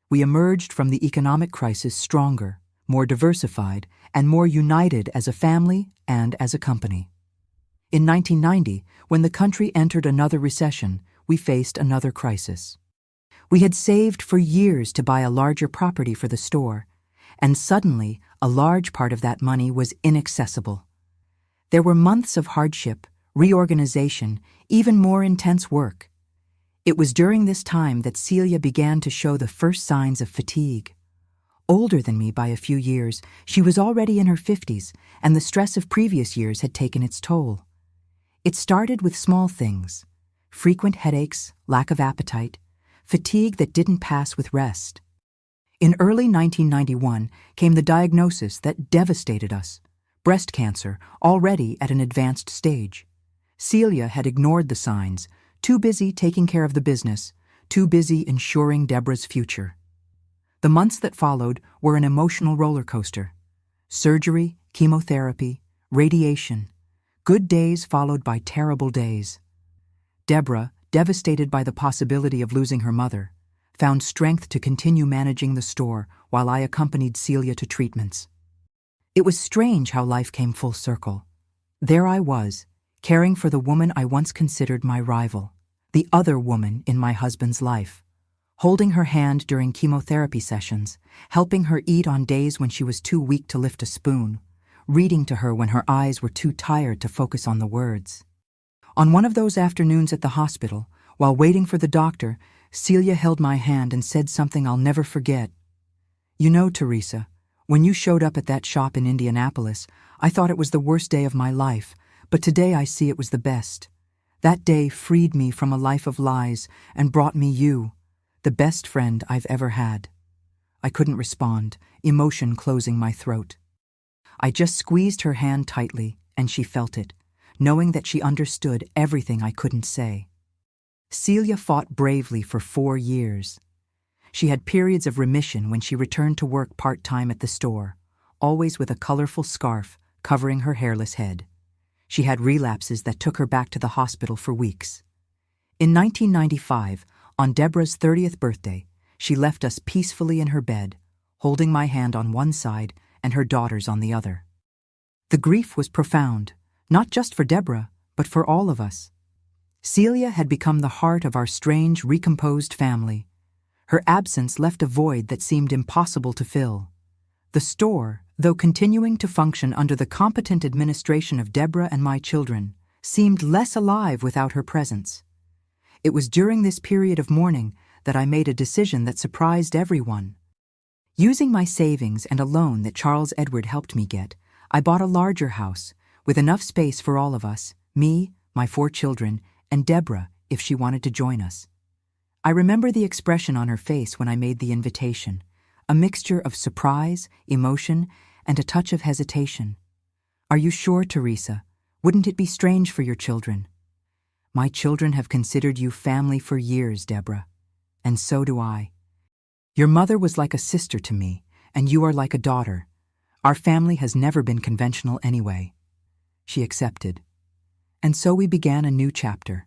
We emerged from the economic crisis stronger, more diversified, and more united as a family and as a company. In 1990, when the country entered another recession, we faced another crisis. We had saved for years to buy a larger property for the store, and suddenly a large part of that money was inaccessible. There were months of hardship, reorganization, even more intense work. It was during this time that Celia began to show the first signs of fatigue. Older than me by a few years, she was already in her 50s, and the stress of previous years had taken its toll. It started with small things: frequent headaches, lack of appetite, fatigue that didn't pass with rest. In early 1991 came the diagnosis that devastated us: breast cancer, already at an advanced stage. Celia had ignored the signs, too busy taking care of the business, too busy ensuring Deborah's future. The months that followed were an emotional roller coaster. Surgery, chemotherapy, radiation. Good days followed by terrible days. Deborah, devastated by the possibility of losing her mother, found strength to continue managing the store while I accompanied Celia to treatments. It was strange how life came full circle. There I was, caring for the woman I once considered my rival, the other woman in my husband's life, holding her hand during chemotherapy sessions, helping her eat on days when she was too weak to lift a spoon, reading to her when her eyes were too tired to focus on the words. On one of those afternoons at the hospital, while waiting for the doctor, Celia held my hand and said something I'll never forget. "You know, Teresa, when you showed up at that shop in Indianapolis, I thought it was the worst day of my life, but today I see it was the best. That day freed me from a life of lies and brought me you, the best friend I've ever had." I couldn't respond, emotion closing my throat. I just squeezed her hand tightly, and she felt it, knowing that she understood everything I couldn't say. Celia fought bravely for 4 years. She had periods of remission when she returned to work part-time at the store, always with a colorful scarf covering her hairless head. She had relapses that took her back to the hospital for weeks. In 1995, on Deborah's 30th birthday, she left us peacefully in her bed, holding my hand on one side and her daughter's on the other. The grief was profound, not just for Deborah, but for all of us. Celia had become the heart of our strange, recomposed family. Her absence left a void that seemed impossible to fill. The store, though continuing to function under the competent administration of Deborah and my children, seemed less alive without her presence. It was during this period of mourning that I made a decision that surprised everyone. Using my savings and a loan that Charles Edward helped me get, I bought a larger house, with enough space for all of us, me, my 4 children, and Deborah, if she wanted to join us. I remember the expression on her face when I made the invitation, a mixture of surprise, emotion, and a touch of hesitation. "Are you sure, Teresa? Wouldn't it be strange for your children?" "My children have considered you family for years, Deborah, and so do I. Your mother was like a sister to me, and you are like a daughter. Our family has never been conventional anyway." She accepted. And so we began a new chapter.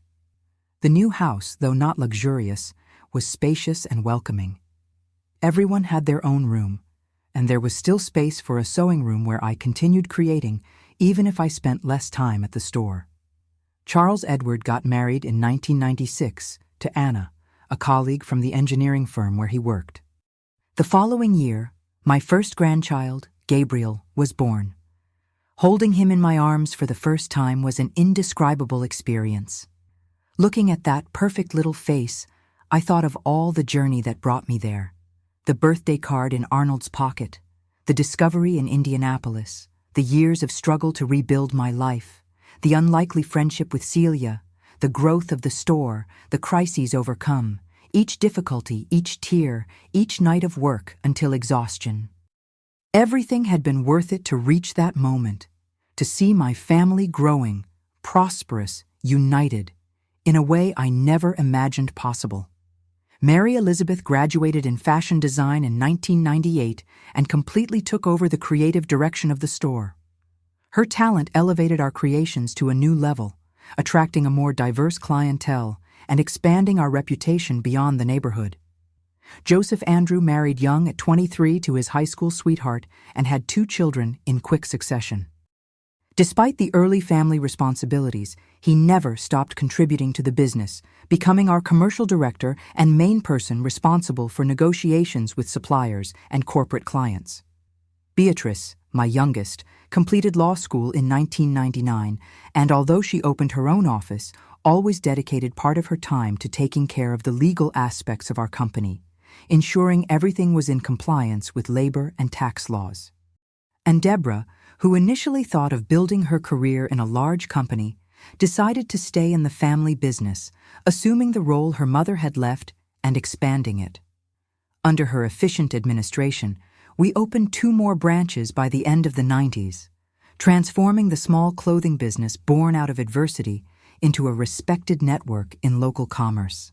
The new house, though not luxurious, was spacious and welcoming. Everyone had their own room, and there was still space for a sewing room where I continued creating, even if I spent less time at the store. Charles Edward got married in 1996 to Anna, a colleague from the engineering firm where he worked. The following year, my first grandchild, Gabriel, was born. Holding him in my arms for the first time was an indescribable experience. Looking at that perfect little face, I thought of all the journey that brought me there. The birthday card in Arnold's pocket, the discovery in Indianapolis, the years of struggle to rebuild my life, the unlikely friendship with Celia, the growth of the store, the crises overcome, each difficulty, each tear, each night of work until exhaustion. Everything had been worth it to reach that moment, to see my family growing, prosperous, united, in a way I never imagined possible. Mary Elizabeth graduated in fashion design in 1998 and completely took over the creative direction of the store. Her talent elevated our creations to a new level, attracting a more diverse clientele and expanding our reputation beyond the neighborhood. Joseph Andrew married young at 23 to his high school sweetheart and had 2 children in quick succession. Despite the early family responsibilities, he never stopped contributing to the business, becoming our commercial director and main person responsible for negotiations with suppliers and corporate clients. Beatrice, my youngest, completed law school in 1999, and although she opened her own office, always dedicated part of her time to taking care of the legal aspects of our company, ensuring everything was in compliance with labor and tax laws. And Deborah, who initially thought of building her career in a large company, decided to stay in the family business, assuming the role her mother had left and expanding it. Under her efficient administration, we opened 2 more branches by the end of the 90s, transforming the small clothing business born out of adversity into a respected network in local commerce.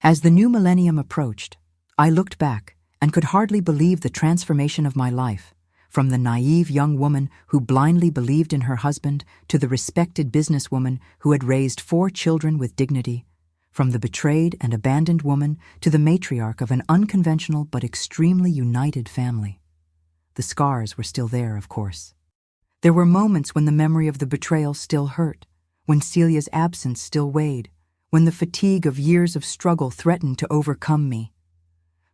As the new millennium approached, I looked back and could hardly believe the transformation of my life, from the naive young woman who blindly believed in her husband to the respected businesswoman who had raised 4 children with dignity, from the betrayed and abandoned woman to the matriarch of an unconventional but extremely united family. The scars were still there, of course. There were moments when the memory of the betrayal still hurt, when Celia's absence still weighed, when the fatigue of years of struggle threatened to overcome me.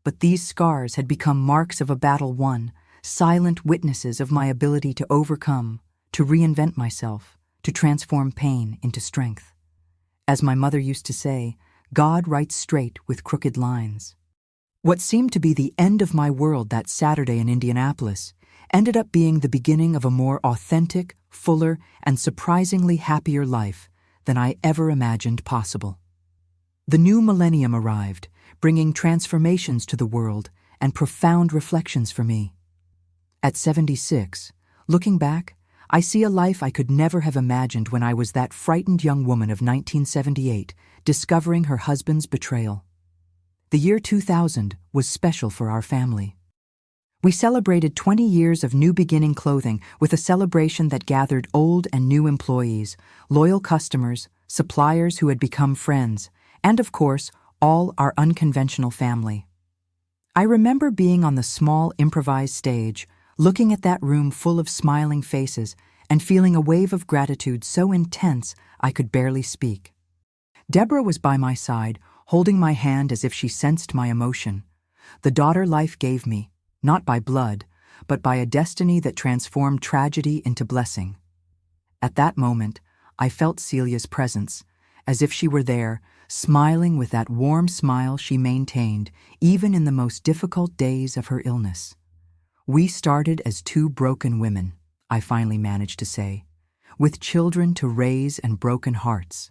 But these scars had become marks of a battle won, silent witnesses of my ability to overcome, to reinvent myself, to transform pain into strength. As my mother used to say, God writes straight with crooked lines. What seemed to be the end of my world that Saturday in Indianapolis ended up being the beginning of a more authentic, fuller, and surprisingly happier life than I ever imagined possible. The new millennium arrived, bringing transformations to the world and profound reflections for me. At 76, looking back, I see a life I could never have imagined when I was that frightened young woman of 1978, discovering her husband's betrayal. The year 2000 was special for our family. We celebrated 20 years of New Beginning Clothing with a celebration that gathered old and new employees, loyal customers, suppliers who had become friends, and of course, all our unconventional family. I remember being on the small improvised stage, looking at that room full of smiling faces and feeling a wave of gratitude so intense I could barely speak. Deborah was by my side, holding my hand as if she sensed my emotion. The daughter life gave me, not by blood, but by a destiny that transformed tragedy into blessing. At that moment, I felt Celia's presence, as if she were there, smiling with that warm smile she maintained even in the most difficult days of her illness. We started as 2 broken women, I finally managed to say, with children to raise and broken hearts.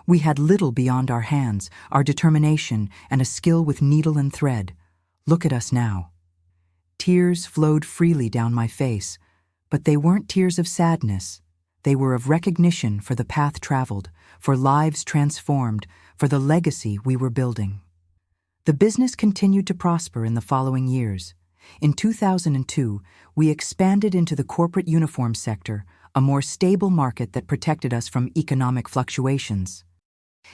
We had little beyond our hands, our determination, and a skill with needle and thread. Look at us now. Tears flowed freely down my face, but they weren't tears of sadness. They were of recognition for the path traveled, for lives transformed, for the legacy we were building. The business continued to prosper in the following years. In 2002, we expanded into the corporate uniform sector, a more stable market that protected us from economic fluctuations.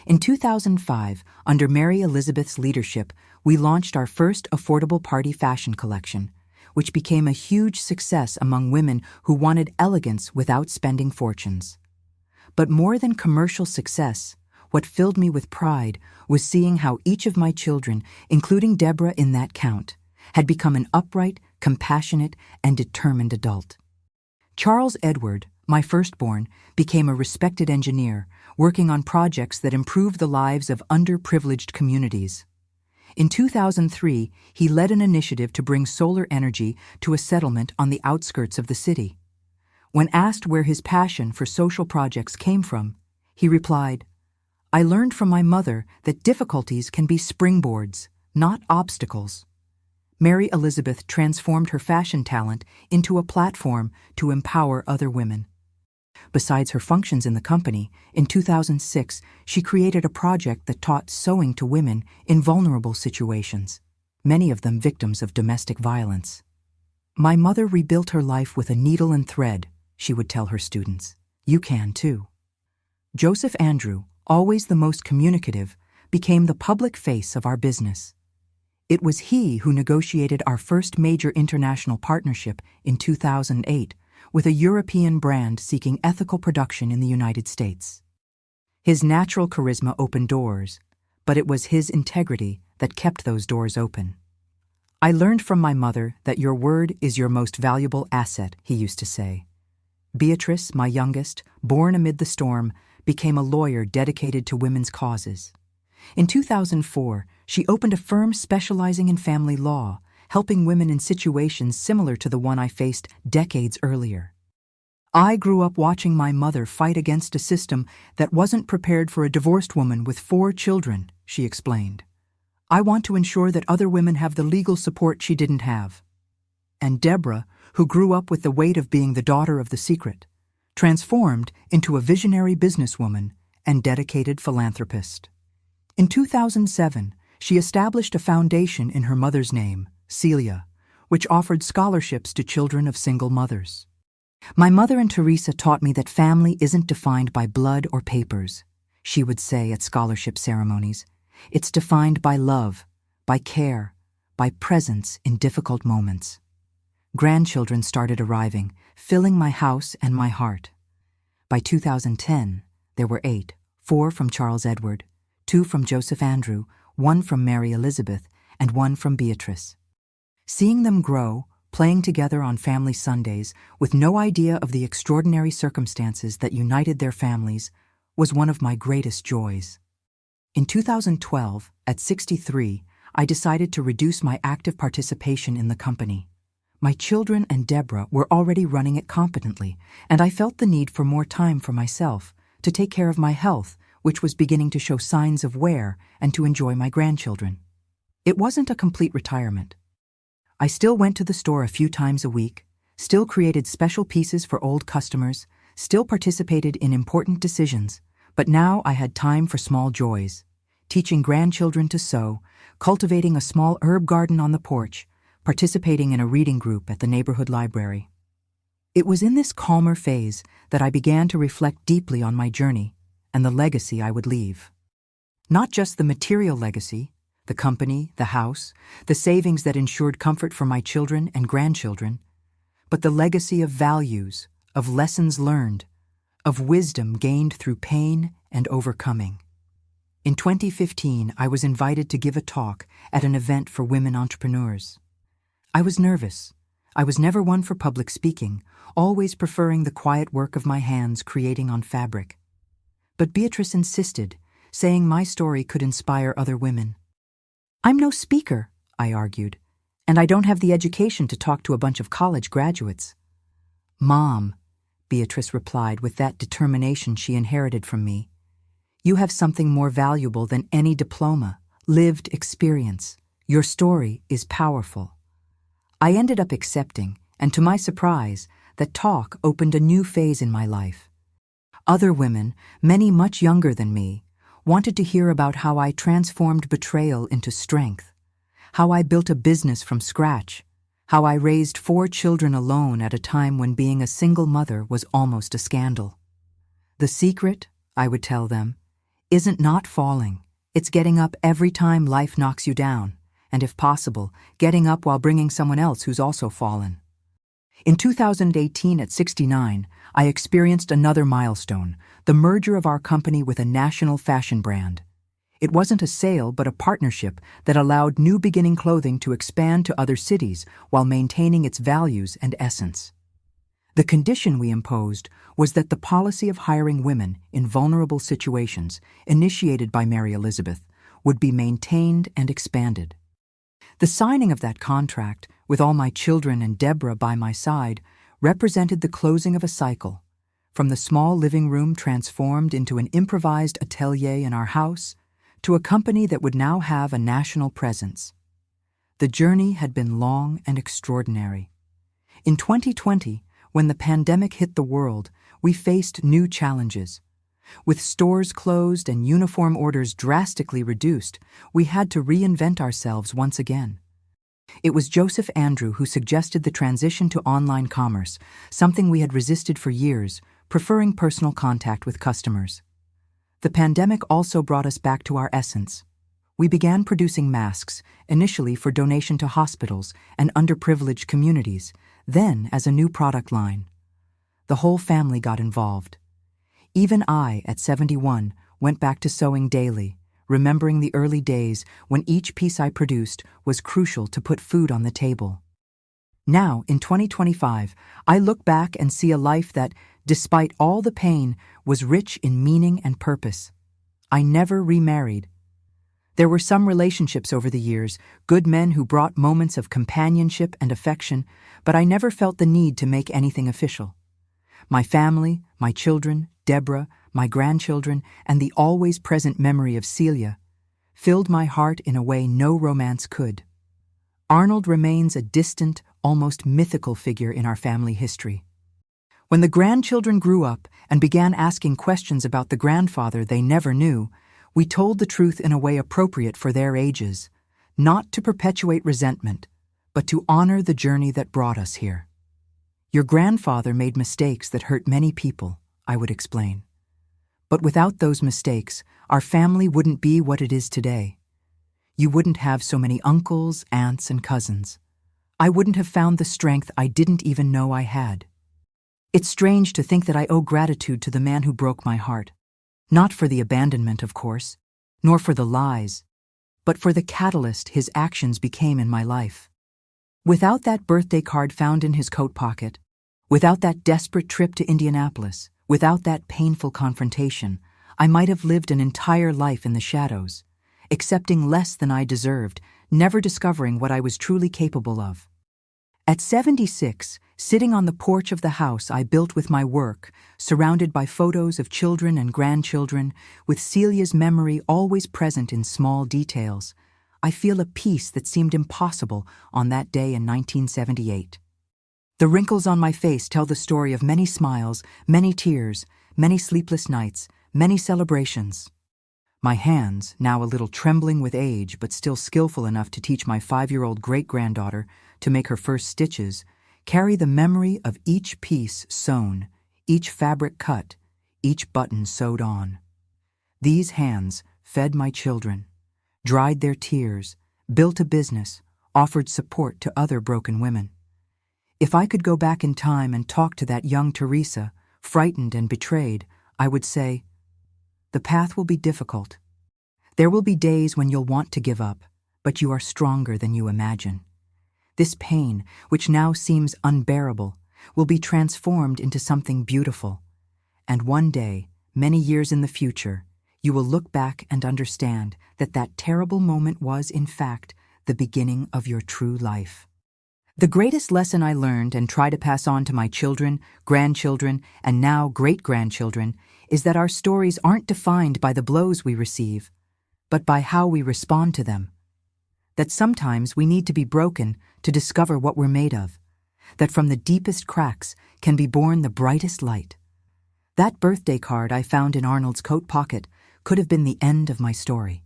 In 2005, under Mary Elizabeth's leadership, we launched our first affordable party fashion collection, which became a huge success among women who wanted elegance without spending fortunes. But more than commercial success, what filled me with pride was seeing how each of my children, including Deborah in that count, had become an upright, compassionate, and determined adult. Charles Edward, my firstborn, became a respected engineer, working on projects that improved the lives of underprivileged communities. In 2003, he led an initiative to bring solar energy to a settlement on the outskirts of the city. When asked where his passion for social projects came from, he replied, "I learned from my mother that difficulties can be springboards, not obstacles." Mary Elizabeth transformed her fashion talent into a platform to empower other women. Besides her functions in the company, in 2006, she created a project that taught sewing to women in vulnerable situations, many of them victims of domestic violence. "My mother rebuilt her life with a needle and thread," she would tell her students. "You can too." Joseph Andrew, always the most communicative, became the public face of our business. It was he who negotiated our first major international partnership in 2008 with a European brand seeking ethical production in the United States. His natural charisma opened doors, but it was his integrity that kept those doors open. "I learned from my mother that your word is your most valuable asset," he used to say. Beatrice, my youngest, born amid the storm, became a lawyer dedicated to women's causes. In 2004, she opened a firm specializing in family law, helping women in situations similar to the one I faced decades earlier. "I grew up watching my mother fight against a system that wasn't prepared for a divorced woman with 4 children," she explained. "I want to ensure that other women have the legal support she didn't have." And Deborah, who grew up with the weight of being the daughter of the secret, transformed into a visionary businesswoman and dedicated philanthropist. In 2007, she established a foundation in her mother's name, Celia, which offered scholarships to children of single mothers. "My mother and Teresa taught me that family isn't defined by blood or papers," she would say at scholarship ceremonies. "It's defined by love, by care, by presence in difficult moments." Grandchildren started arriving, filling my house and my heart. By 2010, there were 8, 4 from Charles Edward, 2 from Joseph Andrew, 1 from Mary Elizabeth, and 1 from Beatrice. Seeing them grow, playing together on family Sundays, with no idea of the extraordinary circumstances that united their families, was one of my greatest joys. In 2012, at 63, I decided to reduce my active participation in the company. My children and Deborah were already running it competently, and I felt the need for more time for myself, to take care of my health, which was beginning to show signs of wear, and to enjoy my grandchildren. It wasn't a complete retirement. I still went to the store a few times a week, still created special pieces for old customers, still participated in important decisions, but now I had time for small joys, teaching grandchildren to sew, cultivating a small herb garden on the porch, participating in a reading group at the neighborhood library. It was in this calmer phase that I began to reflect deeply on my journey and the legacy I would leave. Not just the material legacy, the company, the house, the savings that ensured comfort for my children and grandchildren, but the legacy of values, of lessons learned, of wisdom gained through pain and overcoming. In 2015, I was invited to give a talk at an event for women entrepreneurs. I was nervous. I was never one for public speaking, always preferring the quiet work of my hands creating on fabric. But Beatrice insisted, saying my story could inspire other women. "I'm no speaker," I argued, "and I don't have the education to talk to a bunch of college graduates." "Mom," Beatrice replied with that determination she inherited from me, "you have something more valuable than any diploma, lived experience. Your story is powerful." I ended up accepting, and to my surprise, that talk opened a new phase in my life. Other women, many much younger than me, wanted to hear about how I transformed betrayal into strength, how I built a business from scratch, how I raised 4 children alone at a time when being a single mother was almost a scandal. The secret, I would tell them, isn't not falling. It's getting up every time life knocks you down, and if possible, getting up while bringing someone else who's also fallen. In 2018, at 69, I experienced another milestone, the merger of our company with a national fashion brand. It wasn't a sale, but a partnership that allowed New Beginning Clothing to expand to other cities while maintaining its values and essence. The condition we imposed was that the policy of hiring women in vulnerable situations, initiated by Mary Elizabeth, would be maintained and expanded. The signing of that contract, with all my children and Deborah by my side, represented the closing of a cycle, from the small living room transformed into an improvised atelier in our house, to a company that would now have a national presence. The journey had been long and extraordinary. In 2020, When the pandemic hit the world, we faced new challenges. With stores closed and uniform orders drastically reduced, we had to reinvent ourselves once again. It was Joseph Andrew who suggested the transition to online commerce, something we had resisted for years, preferring personal contact with customers. The pandemic also brought us back to our essence. We began producing masks, initially for donation to hospitals and underprivileged communities, then as a new product line. The whole family got involved. Even I, at 71, went back to sewing daily, remembering the early days when each piece I produced was crucial to put food on the table. Now, in 2025, I look back and see a life that, despite all the pain, was rich in meaning and purpose. I never remarried. There were some relationships over the years, good men who brought moments of companionship and affection, but I never felt the need to make anything official. My family, my children, Deborah, my grandchildren, and the always present memory of Celia filled my heart in a way no romance could. Arnold remains a distant, almost mythical figure in our family history. When the grandchildren grew up and began asking questions about the grandfather they never knew, we told the truth in a way appropriate for their ages, not to perpetuate resentment, but to honor the journey that brought us here. Your grandfather made mistakes that hurt many people, I would explain. But without those mistakes, our family wouldn't be what it is today. You wouldn't have so many uncles, aunts, and cousins. I wouldn't have found the strength I didn't even know I had. It's strange to think that I owe gratitude to the man who broke my heart. Not for the abandonment, of course, nor for the lies, but for the catalyst his actions became in my life. Without that birthday card found in his coat pocket, without that desperate trip to Indianapolis, without that painful confrontation, I might have lived an entire life in the shadows, accepting less than I deserved, never discovering what I was truly capable of. At 76, sitting on the porch of the house I built with my work, surrounded by photos of children and grandchildren, with Celia's memory always present in small details, I feel a peace that seemed impossible on that day in 1978. The wrinkles on my face tell the story of many smiles, many tears, many sleepless nights, many celebrations. My hands, now a little trembling with age but still skillful enough to teach my 5-year-old great-granddaughter to make her first stitches, carry the memory of each piece sewn, each fabric cut, each button sewed on. These hands fed my children, dried their tears, built a business, offered support to other broken women. If I could go back in time and talk to that young Teresa, frightened and betrayed, I would say, "The path will be difficult. There will be days when you'll want to give up, but you are stronger than you imagine. This pain, which now seems unbearable, will be transformed into something beautiful. And one day, many years in the future, you will look back and understand that that terrible moment was, in fact, the beginning of your true life." The greatest lesson I learned and try to pass on to my children, grandchildren, and now great-grandchildren is that our stories aren't defined by the blows we receive, but by how we respond to them. That sometimes we need to be broken to discover what we're made of. That from the deepest cracks can be born the brightest light. That birthday card I found in Arnold's coat pocket could have been the end of my story.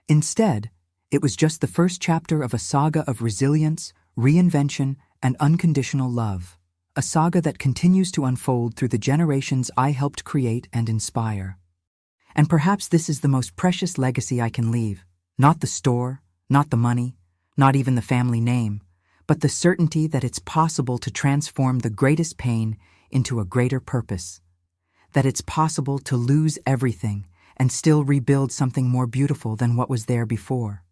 Instead, it was just the first chapter of a saga of resilience, reinvention, and unconditional love. A saga that continues to unfold through the generations I helped create and inspire. And perhaps this is the most precious legacy I can leave. Not the store, not the money, not even the family name, but the certainty that it's possible to transform the greatest pain into a greater purpose. That it's possible to lose everything and still rebuild something more beautiful than what was there before.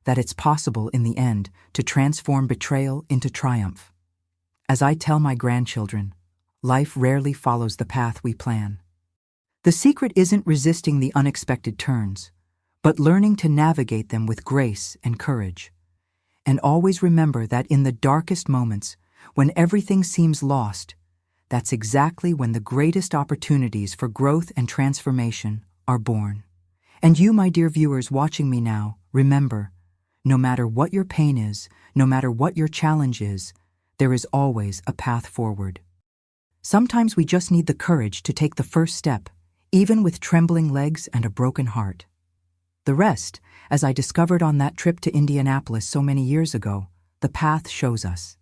That it's possible, in the end, to transform betrayal into triumph. As I tell my grandchildren, life rarely follows the path we plan. The secret isn't resisting the unexpected turns, but learning to navigate them with grace and courage. And always remember that in the darkest moments, when everything seems lost, that's exactly when the greatest opportunities for growth and transformation are born. And you, my dear viewers watching me now, remember, no matter what your pain is, no matter what your challenge is, there is always a path forward. Sometimes we just need the courage to take the first step, even with trembling legs and a broken heart. The rest, as I discovered on that trip to Indianapolis so many years ago, the path shows us.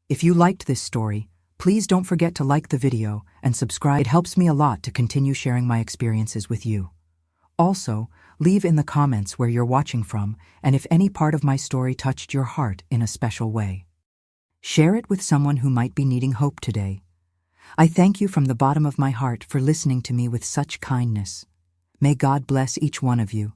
If you liked this story, please don't forget to like the video and subscribe. It helps me a lot to continue sharing my experiences with you. Also, leave in the comments where you're watching from and if any part of my story touched your heart in a special way. Share it with someone who might be needing hope today. I thank you from the bottom of my heart for listening to me with such kindness. May God bless each one of you.